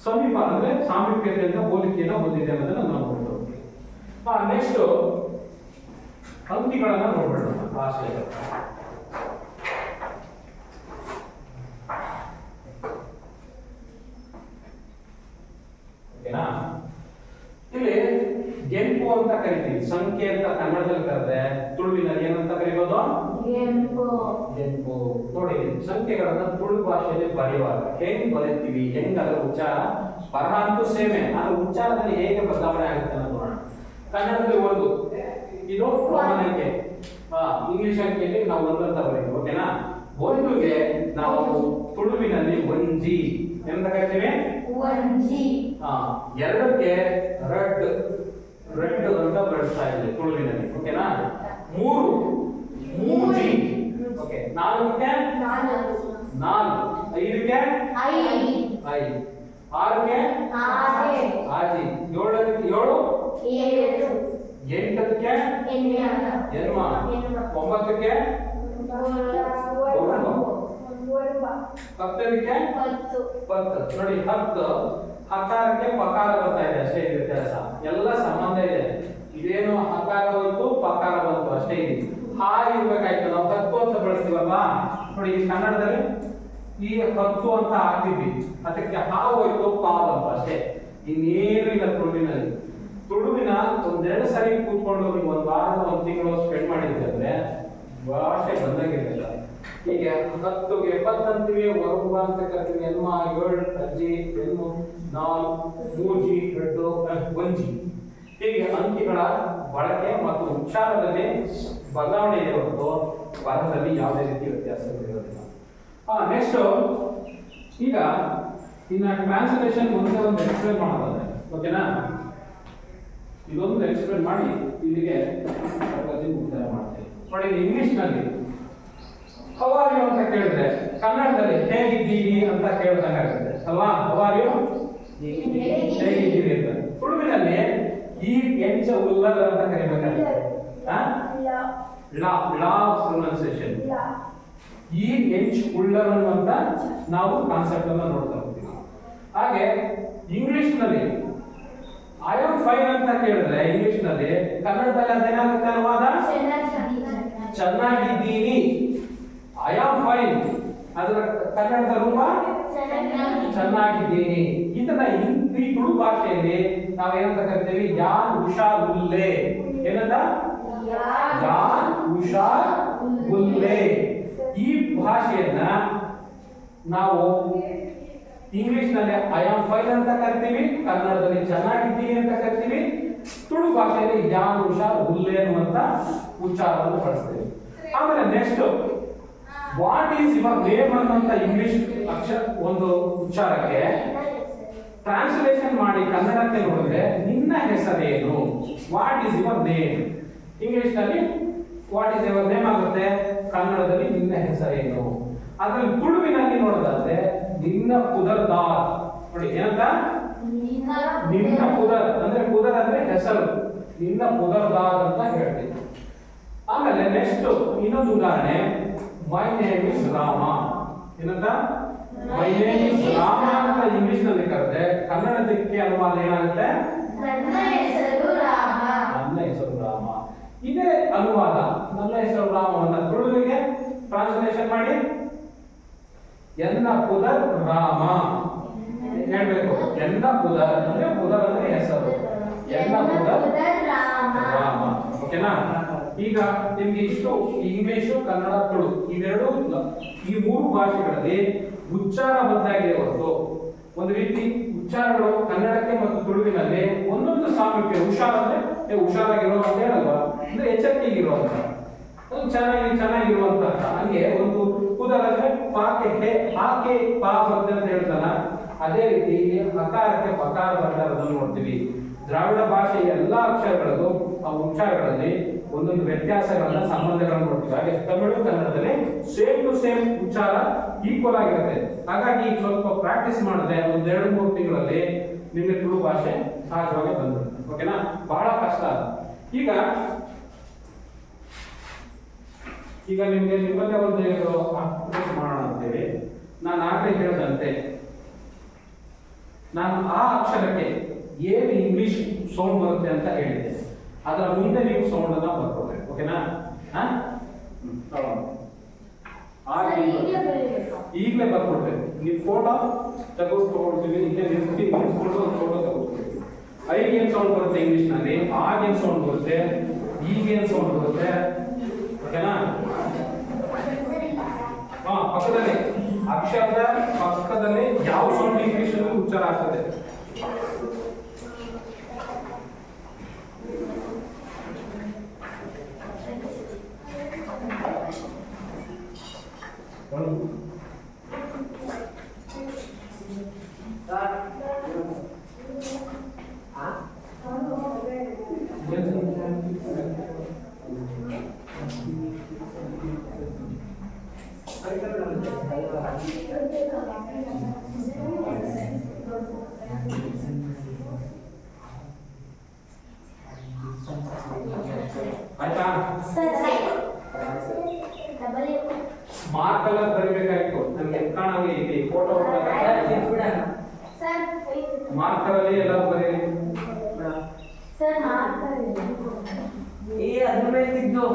ಸಮೀಪ ಅಂದ್ರೆ ಸಾಮೀಪ್ಯತೆಯಿಂದ ಹೋಲಿಕೆಯನ್ನು ಹೊಂದಿದೆ ಅನ್ನೋದನ್ನ ನಾವು ನೋಡ್ತೀವಿ. ನೆಕ್ಸ್ಟ್ ಅಂಕಿಗಳನ್ನ ನೋಡೋಣ. ಭಾಷೆಯ ಓಕೆನಾ? ಇಲ್ಲಿ ಗೆಂಪು ಅಂತ ಕರಿತೀವಿ. ಸಂಖ್ಯೆ ಅಂತ ಕನ್ನಡದಲ್ಲಿ ಕರೆದ್ರೆ ತುಳುವಿನಲ್ಲಿ ಏನಂತ ಕರಿಬೋದು? ಗೆಂಪು. ನೋಡಿ, ಸಂಖ್ಯೆಗಳನ್ನ ತುಳು ಭಾಷೆಯಲ್ಲಿ ಬರೆಯುವಾಗ ಹೆಂಗ್ ಬರೀತೀವಿ, ಹೆಂಗ್ ಅದರ ಉಚ್ಚಾರ, ಬರಹ ಅಂತೂ ಸೇಮೆ, ಆದ್ರೆ ಉಚ್ಚಾರದಲ್ಲಿ ಹೇಗೆ ಬದಲಾವಣೆ ಆಗುತ್ತೆ ಅಂತ ನೋಡೋಣ. ಕನ್ನಡದಲ್ಲಿ 1 ಇದು ರೋಮನ್ ಅಂಕೆ, ಇಂಗ್ಲಿಷ್ ಅಂಕೆಯಲ್ಲಿ ನಾವು 1 ಅಂತ ಬರೀತೀವಿ. ಓಕೆನಾ? 1ಗೆ ನಾವು ತುಳುವಿನಲ್ಲಿ ಒಂಜಿ ಎಂತ ಕರಿತೀವಿ? 2ಕ್ಕೆ ರೆಡ್ ಅಂತ ಬಳಸ್ತಾ ಇದ್ದೀವಿ ತುಳುವಿನಲ್ಲಿ. ಓಕೆನಾ? 3 ಮೂಜಿ. ಓಕೆ. 4ಕ್ಕೆ 4, 5ಕ್ಕೆ 5, 6ಕ್ಕೆ ಆಜಿ, 7ಕ್ಕೆ 7, 8ಕ್ಕೆ ಎನ್ಮ, 9ಕ್ಕೆ 10ಕ್ಕೆ 10. ನೋಡಿ, 10 ಹಕಾರಕ್ಕೆ ಪಕಾರ ಬರ್ತಾ ಇದೆ, ಅಷ್ಟೇ ವ್ಯತ್ಯಾಸ. ಎಲ್ಲ ಸಂಬಂಧ ಇದೆ. ಇದೇನು ಹಕಾರ ಹೋಯ್ತು ಪಕಾರ ಬಂತು ಅಷ್ಟೇ ಇದೆ. ಇರ್ಬೇಕಾಯ್ತು, ನಾವು 10 ಅಂತ ಬಳಸ್ತೀವಲ್ವಾ. ನೋಡಿ, ಈ ಕನ್ನಡದಲ್ಲಿ ಈ 10 ಅಂತ ಹಾಕ್ತಿದ್ವಿ, ಅದಕ್ಕೆ ಹೋಯ್ತು ಪಾ ಬಂತು ಅಷ್ಟೇ, ಇನ್ನೇನು ಇಲ್ಲ ತುಳುವಿನಲ್ಲಿ. ತುಳುವಿನ 1-2 ಸರಿ ಕೂತ್ಕೊಂಡು ನೀವು 1 ವಾರ 1 ತಿಂಗಳು ಸ್ಪೆಂಡ್ ಮಾಡಿದ್ರಿ ಅಂದ್ರೆ ಭಾಷೆ ಬಂದಂಗಿರಲಿಲ್ಲ. ಹೀಗೆ 10ಗೆ 10 ಅಂತೀವಿ, ವರುಂಬ ಅಂತ ಕರಿತೀವಿ, ಎನ್ಮ, 7 ಅಜ್ಜಿ, ಬೆನ್ನು, 4 ಮೂಜಿ, 2 ಒಂಜಿ. ಹೀಗೆ ಅಂಕಿಗಳ ಬಳಕೆ ಮತ್ತು ಉಚ್ಚಾರದಲ್ಲಿ ಬದಲಾವಣೆ ಇದೆ ಹೊರತು ಬರಹದಲ್ಲಿ ಯಾವುದೇ ರೀತಿ ವ್ಯತ್ಯಾಸಗಳಿರೋದಿಲ್ಲ. ನೆಕ್ಸ್ಟ್ ಈಗ ಟ್ರಾನ್ಸ್ಲೇಷನ್ ಮುಂದೆ ಒಂದು ಎಕ್ಸ್ಪ್ಲೇನ್ ಮಾಡೋದಾದ್ರೆ, ಓಕೆನಾ? ಇದೊಂದು ಎಕ್ಸ್ಪ್ಲೇನ್ ಮಾಡಿ ಇಲ್ಲಿಗೆ ಮುಕ್ತಾಯ ಮಾಡ್ತೇವೆ. ನೋಡಿ, ಇಂಗ್ಲಿಷ್ ನಲ್ಲಿ ಹೌ ಆರ್ ಯು ಅಂತ ಕೇಳಿದ್ರೆ ಕನ್ನಡದಲ್ಲಿ ಹೇಗಿದ್ದೀರಿ ಅಂತ ಕೇಳ್ದಂಗಾಗುತ್ತೆ ಅಲ್ವಾ? ಹೌ ಆರ್ ಯು, ಹೇಗಿದ್ದೀರಿ ಅಂತ. ತುಳುವಿನಲ್ಲಿ ಈ ಎಂಚ ಉಲ್ಲದ ಅಂತ ಕರಿಬೇಕಾಗುತ್ತೆ. ಲಾ ಪ್ರೊನೌನ್ಸಿಯೇಷನ್ ಈ ಎಂಚ್ ಉಳ್ಳರ್ ಅನ್ನುವಂತ ನಾವು ಕಾನ್ಸೆಪ್ಟ್ ಅನ್ನ ನೋಡ್ತಾ ಹೋಗ್ತೀವಿ. ಹಾಗೆ ಇಂಗ್ಲಿಷ್ ನಲ್ಲಿ ಐ ಆಮ್ ಫೈನ್ ಅಂತ ಕೇಳಿದ್ರೆ ಇಂಗ್ಲಿಷ್ ನಲ್ಲಿ ಕನ್ನಡದಲ್ಲಿ ಅದೇನಾಗುತ್ತೆ ಅನುವಾದ? ಚೆನ್ನಾಗಿದ್ದೀನಿ. ಐ ಆಮ್ ಫೈನ್ ಅದರ ಕನ್ನಡದ ರೂಪ ಚೆನ್ನಾಗಿದ್ದೀನಿ. ಇದನ್ನ ಈ ತುಳು ಭಾಷೆಯಲ್ಲಿ ನಾವೇನಂತ ಕರಿತೀವಿ? ಯಾನ್ ಹುಷಾರ್ ಉಲ್ಲೆ. ಏನಂತ? ಯಾನ್ ಹುಷಾರ್ ಉಲ್ಲೆ. ಈ ಭಾಷೆಯನ್ನ ನಾವು ಇಂಗ್ಲಿಷ್ ನಲ್ಲಿ ಐ ಆಮ್ ಫೈನ್ ಅಂತ ಕರಿತೀವಿ, ಕನ್ನಡದಲ್ಲಿ ಚೆನ್ನಾಗಿದ್ದೀನಿ ಅಂತ ಕರಿತೀವಿ, ತುಳು ಭಾಷೆಯಲ್ಲಿ ಯಾನ್ ಹುಷಾರ್ ಉಲ್ಲೆ ಅನ್ನುವಂತ ಉಚ್ಚಾರವನ್ನು ಬಳಸ್ತೀವಿ. ಆಮೇಲೆ next what is your name ಅನ್ನುವಂತ ಇಂಗ್ಲಿಷ್ ಅಕ್ಷರ ಒಂದು ಉಚ್ಚಾರಕ್ಕೆ ಟ್ರಾನ್ಸ್ಲೇಷನ್ ಮಾಡಿ ಕನ್ನಡಕ್ಕೆ ನೋಡಿದ್ರೆ ನಿನ್ನ ಹೆಸರೇನು? What is your name? English ನಲ್ಲಿ ವಾಟ್ ಈಸ್ ಯುವರ್ ನೇಮ್ ಆಗುತ್ತೆ, ಕನ್ನಡದಲ್ಲಿ ನಿನ್ನ ಹೆಸರೇನು. ಅದ್ರಲ್ಲಿ ತುಳುವಿನಲ್ಲಿ ನೋಡೋದಾದ್ರೆ ನಿನ್ನ ಪುದರ್ದಾರ್. ನೋಡಿ ಏನಂತ? ನಿನ್ನ ಪುದರ್ ಅಂದ್ರೆ ಪುದರ್ ಅಂದ್ರೆ ಹೆಸರು, ನಿನ್ನ ಪುದರ್ದಾರ್ ಅಂತ ಹೇಳ್ತೀವಿ. ಆಮೇಲೆ ನೆಕ್ಸ್ಟ್ ಇನ್ನೊಂದು ಉದಾಹರಣೆ, ಮೈ ನೇಮ್ ಇಸ್ ರಾಮ. ಏನಂತ? ಮೈ ನೇಮ್ ಇಸ್ ರಾಮ ಅಂತ ಇಂಗ್ಲಿಷ್ ನಲ್ಲಿ ಕರೆದ್ರೆ ಕನ್ನಡದಕ್ಕೆ ಅನುವಾದ ಏನಾಗುತ್ತೆ? ನನ್ನ ಹೆಸರು ರಾಮ. ನನ್ನ ಹೆಸರು ರಾಮ. ಇದೇ ಅನುವಾದ ನನ್ನ ಹೆಸರು ರಾಮವನ್ನ ತುಳುವಿಗೆ ಟ್ರಾನ್ಸ್ಲೇಷನ್ ಮಾಡಿ ಎನ್ನ ಪುದರ್ ರಾಮ ಹೇಳ್ಬೇಕು. ಎನ್ನ ಪುದರ್ ಅಂದ್ರೆ ಪುದರ್ ಅಂದ್ರೆ ಹೆಸರು, ಎನ್ನ ಪುದರ್ ರಾಮ. ಓಕೆನಾ? ಈಗ ನಿಮ್ಗೆ ಇಷ್ಟು ಇಂಗ್ಲಿಷು, ಕನ್ನಡ, ತುಳು ಇವೆರಡು ಈ ಮೂರು ಭಾಷೆಗಳಲ್ಲಿ ಉಚ್ಚಾರ ಬದಲಾಗಿದೆ ಹೊರತು ಒಂದು ರೀತಿ ಉಚ್ಚಾರಗಳು ಕನ್ನಡಕ್ಕೆ ಮತ್ತು ತುಳುವಿನಲ್ಲಿ ಒಂದೊಂದು ಸಾಮೀಪ್ಯ. ಹುಷಾರ್ ಅಂದ್ರೆ ಹುಷಾರಾಗಿರೋ ಅಂತ ಹೇಳಲ್ವಾ, ಅಂದ್ರೆ ಎಚ್ಚರಿಕೆಗಿರುವಂತ, ಚೆನ್ನಾಗಿರುವಂತ. ಹಂಗೆ ಒಂದು ಉದಾಹರಣೆ ಪಾಕೆ ಹೇ ಹಾಕೆ ಪಾ ಬರುತ್ತೆ ಅಂತ ಹೇಳ್ತಾನ, ಅದೇ ರೀತಿ ಇಲ್ಲಿ ಹಕಾರಕ್ಕೆ ಪಕಾರ ಬರ್ತಾ ಇರೋದನ್ನು ನೋಡ್ತೀವಿ. ದ್ರಾವಿಡ ಭಾಷೆಯ ಎಲ್ಲಾ ಅಕ್ಷರಗಳಿಗೂ ಆ ಉಚ್ಚಾರಗಳಲ್ಲಿ ಒಂದೊಂದು ವ್ಯತ್ಯಾಸಗಳನ್ನ, ಸಂಬಂಧಗಳನ್ನ ನೋಡ್ತೀವಿ. ಹಾಗೆ ತಮಿಳು ಕನ್ನಡದಲ್ಲಿ ಸೇಮ್ ಟು ಸೇಮ್ ಉಚ್ಚಾರ ಈಕ್ವಲ್ ಆಗಿರುತ್ತೆ. ಹಾಗಾಗಿ ಈಗ ಸ್ವಲ್ಪ ಪ್ರಾಕ್ಟೀಸ್ ಮಾಡಿದ್ರೆ ಒಂದ್ 2-3 ತಿಂಗಳಲ್ಲಿ ನಿಮಗೆ ತುಳು ಭಾಷೆ ಸಹಜವಾಗಿ ಬಂದ್ಬಿಡುತ್ತೆ. ಓಕೆನಾ? ಬಹಳ ಕಷ್ಟ ಅದು. ಈಗ ನಿಮ್ಗೆ ನಿಮ್ಮಲ್ಲೇ ಒಂದು ಮಾಡೋಣ ಅಂತೇಳಿ ನಾನು ಆಗಲೇ ಹೇಳಿದಂತೆ, ನಾನು ಆ ಅಕ್ಷರಕ್ಕೆ ಏನು ಇಂಗ್ಲಿಷ್ ಸೌಂಡ್ ಬರುತ್ತೆ ಅಂತ ಹೇಳಿದ್ದೆ, ಅದರ ಮುಂದೆ ನೀವು ಸೌಂಡ್ ಅನ್ನ ಬರ್ಕೋಬೇಕು. ಓಕೆನಾ? ಈಗಲೇ ಬರ್ಕೊಡ್ಬೇಕು. ನೀವು ಫೋಟೋ ತಗೊಳ್ತೀವಿ, ಇಲ್ಲೇ ನಿಂತ್ಕೊಂಡು ಒಂದು ಫೋಟೋ ತಗೊಳ್ತೀವಿ. ಐಗೆ ಏನ್ ಸೌಂಡ್ ಬರುತ್ತೆ ಇಂಗ್ಲಿಷ್ ನಲ್ಲಿ, ಆಗೇನ್ ಸೌಂಡ್ ಬರುತ್ತೆ, ಈಗೇನ್ ಸೌಂಡ್ ಬರುತ್ತೆ. ಓಕೆನಾ? ಪಕ್ಕದಲ್ಲಿ ಅಕ್ಷರದ ಪಕ್ಕದಲ್ಲಿ ಯಾವ ಸೌಂಡ್ ಇಂಗ್ಲಿಷ್ ಅಲ್ಲಿ ಉಚ್ಚಾರ ಆಗ್ತದೆ. ಆಯ್ತಾ? ಮಾರ್ಕ್ ಎಲ್ಲ ಬರಬೇಕಾಗಿತ್ತು. ನನಗೆ ಕಾಣಂಗೆ ಇದೆ ಫೋಟೋ ಮಾರ್ಕರ್ ಅಲ್ಲಿ ಎಲ್ಲ ಬರೀರಿ ಸರ್. ಮಾರ್ಕರ್ ಅದ್ರ ಮೇಲೆ ಇದ್ದು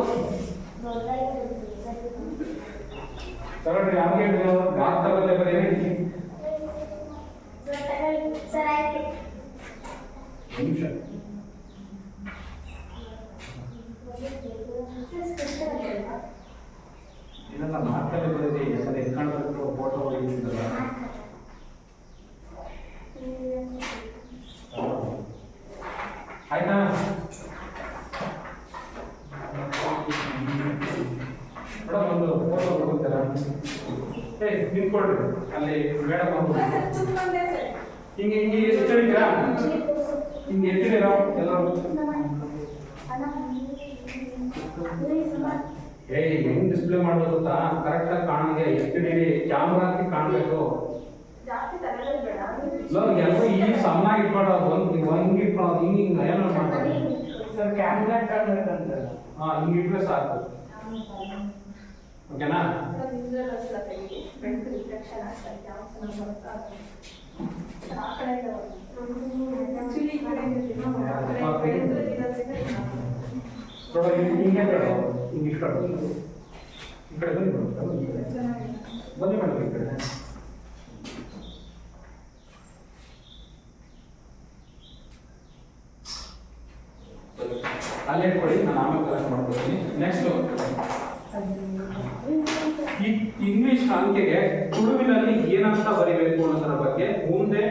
ತಗೊಳ್ರಿ, ಹಾಗೆ ಮಾರ್ಕರ್ ಅಲ್ಲೇ ಬರೀರಿ. ಸರ್ ಆಯ್ತು. ನಿಮಿಷ ಇದೆಲ್ಲ ಮಾರ್ಕಲ್ಲಿ ಬರೀರಿ. ಯಾಕಂದ್ರೆ ಎತ್ಕೊಂಡು ಫೋಟೋ ಹೊಡಿತಿದ್ದಲ್ಲ. ಆಯ್ತಾ? ಮೇಡಮ್ ಒಂದು ಫೋಟೋ ಹೋಗ್ತಾರ ನಿಂತ್ಕೊಳ್ರಿ. ಅಲ್ಲಿ ಮೇಡಮ್ ಹಿಂಗೆ ಹಿಂಗೆ ಎಷ್ಟು ಹೇಳಿದ್ರಾ? ಹಿಂಗೆ ಎತ್ತಿದ್ದೀರಾ ಎಲ್ಲರೂ? ಹೆಂಗ್ ಡಿಸ್ಪ್ಲೇ ಮಾಡೋದು ಗೊತ್ತಾ? ಕರೆಕ್ಟ್ ಆಗಿ ಕಾಣಂಗೆ ಎತ್ತಿಡೀರಿ, ಕ್ಯಾಮ್ರಾ ಹಾಕಿ ಕಾಣ್ಬೇಕು. ಎಲ್ಲರೂ ಈ ಸಣ್ಣ ಇಟ್ಬೇಡ, ಒಂದ್ ಇಟ್ಕೊಳ್ಳೋದು ಹಿಂಗ್ ಹಿಂಗ್ ಏನೋ ಮಾಡ್ತಾರೆ. ಹಿಂಗ್ ಇಟ್ರೆ ಸಾಕು. ಓಕೆನಾ? ನೋಡೋ ಹಿಂಗೆ ಬೇಡ ಹಿಂಗೆ ಇಷ್ಟ ಈ ಕಡೆ ಬನ್ನಿ ಬನ್ನಿ ಮೇಡಮ್ ಈ ಕಡೆ ಅಲ್ಲೇ ಇಟ್ಕೊಳ್ಳಿ ನಾನು ಆಮೇಲೆ ಕಲೆಕ್ಟ್ ಮಾಡ್ಕೊಡ್ತೀನಿ ನೆಕ್ಸ್ಟ್ ಈ ಇಂಗ್ಲಿಷ್ ಅಂಕೆಗೆ ತುಳುವಿನಲ್ಲಿ ಏನಂತ ಬರಿಬೇಕು ಅನ್ನೋದರ ಬಗ್ಗೆ ಮುಂದೆ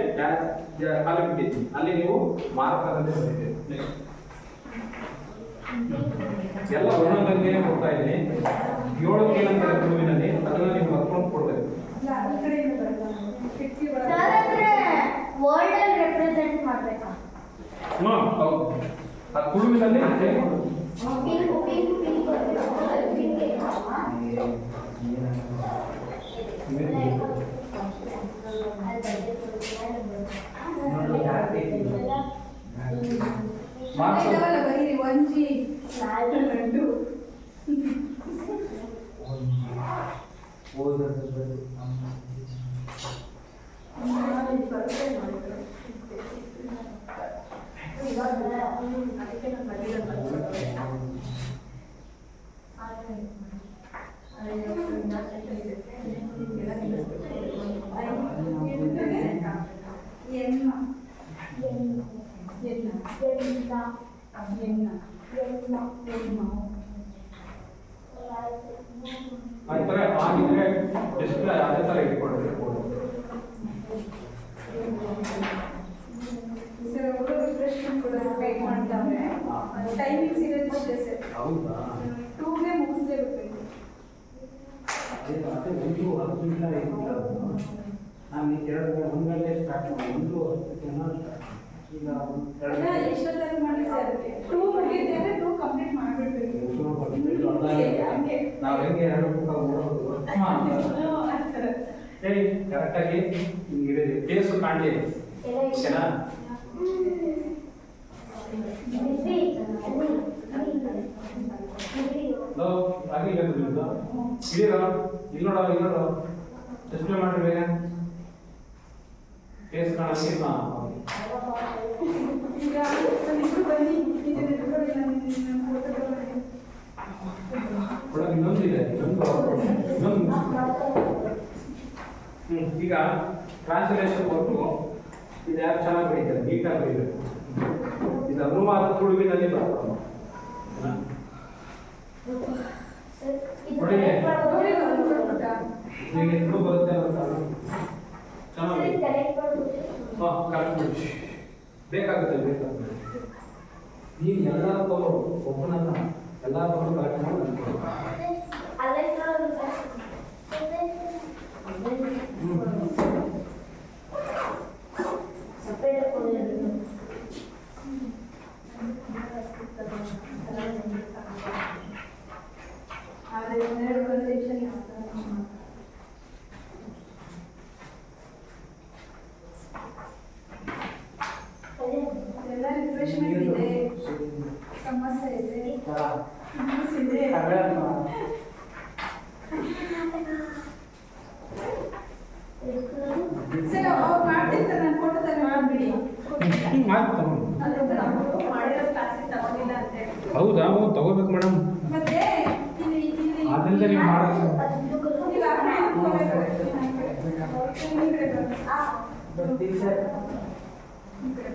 ಖಾಲಿ ಬಿಟ್ಟಿದ್ದೀನಿ ಅಲ್ಲಿ ನೀವು ಮಾರ್ಕರಲ್ಲೇ ಬರೀಬೇಕು ಎಲ್ಲ ಒಂದೊಂದಕ್ಕೆ ಕೊಡ್ತಾ ಇದ್ದೀನಿ 7 ಏನಂತಾರೆ ತುಳುವಿನಲ್ಲಿ ಅದನ್ನ ನೀವು ಬರ್ಕೊಂಡು ಕೊಡ್ಬೇಕು ಸರ್ ಅಂದ್ರೆ ವರ್ಲ್ಡ್ ಅಲ್ಲಿ ರೆಪ್ರೆಸೆಂಟ್ ಮಾಡ್ಬೇಕಾ ಹೌದು ಆ ತುಳುವಿನಲ್ಲಿ ಪಿಂಕ್ ಪಿಂಕ್ ಪಿಂಕ್ ಪಿಂಕ್ ಆಯ್ತಾರೆ ಆಗಿದ್ರೆ ಡಿಸ್ಪ್ಲೇ ಅದೇ ಥರ ಇಟ್ಕೊಡ್ಬೇಕು ಸರ್ ಅವರು ರಿಫ್ರೆಶ್ಮೆಂಟ್ ಕೂಡ ವೇಟ್ ಮಾಡ್ತಾವ್ರೆ ಟೈಮಿಂಗ್ಸ್ ಇರೋದು ಅಷ್ಟೇ ಸರ್ ಹೌದಾ 2ಗೆ ಮುಗಿಸ್ಲೇಬೇಕು ಅದೇ 1-10 ನಿಮಿಷ ನಾನು ಈಗ 1 ಗಂಟೆ ಸ್ಟಾರ್ಟ್ ಮಾಡಿ 1-10 ಈಗ ಎಷ್ಟೊತ್ತಾದ್ರೂ ಮಾಡಿ ಸರ್ 2 ಮುಗಿಯುತ್ತೆ ಅಂದ್ರೆ 2 ಕಂಪ್ಲೀಟ್ ಮಾಡ್ಬಿಡ್ಬೇಕು ನಾವು ಹೆಂಗೆ 2 ಹೇಳಿ ಕರೆಕ್ಟಾಗಿ ಹಿಂಗೆ ಕೇಸು ಕಾಣಲಿ ಓಕೆನಾ ಆಗಿಲ್ಲ ಇಡೀರ ಇಲ್ಲಿ ನೋಡೋ ಡಿಸ್ಪ್ಲೇ ಮಾಡ್ರಿ ಬೇಗ ಕೇಸ್ ಕಾಣಿ ಈಗ ಇಬ್ರು ಬನ್ನಿ ಇದನ್ನ ಇಟ್ಕೊಳ್ಳಿ ನಾನು ಫೋಟೋ ಒಳಗೆ ಇನ್ನೊಂದಿದೆ ಈಗ ಟ್ರಾನ್ಸ್ಲೇಷನ್ ಕೊಟ್ಟು ಇದು ಯಾರು ಚೆನ್ನಾಗಿ ಬರೀತಾರೆ ನೀಟಾಗಿ ಬರೀಬೇಕು ಇದು ಅನುವಾದ ತುಳುವಿನಲ್ಲಿ ಬರ್ತದೆ ನೋಡಿ ಈಗ ತುಳು ಬರುತ್ತೆ ಅಂತ ಚೆನ್ನಾಗಿ ಹಾಂ ಕರೆಕ್ಟ್ ಮಾಡಿ ಬೇಕಾಗುತ್ತೆ ನೀನು ಎಲ್ಲ ತಗೊಳ್ಳು ಒಬ್ಬನಲ್ಲ ಎಲ್ಲ ತಗೊಂಡು ಕರೆಕ್ಟ್ ಮಾಡಿ ಆದರೆ ಒಂದೆರಡು ಕನ್ಸೆಷನ್ ಎಲ್ಲ ರಿಫ್ರೆಶ್ಮೆಂಟ್ ಇದೆ ಸಮಸ್ಯೆ ಇದೆ ನ್ಯೂಸ್ ಇದೆ ಸರ್ ಅವ್ರು ಮಾಡ್ತಿರ್ತಾರೆ ನಾನು ಫೋಟೋ ತಗೊಂಡ್ಬಿಡಿ ಮಾಡಿರೋ ಕ್ಲಾಸಿಗೆ ತಗೊಂಡಿಲ್ಲ ಅಂತ ಹೇಳಿ ಹೌದಾ ತಗೋಬೇಕು ಮೇಡಮ್ ಮತ್ತೆ ಇಲ್ಲಿ ಇಲ್ಲಿ ಅದರಿಂದ ನೀವು ಮಾಡೋದು ನೀವು ಆ ಕಡೆ ಕೂತ್ಕೋಬೇಕು. ಈ ಕಡೆ ಬನ್ನಿ.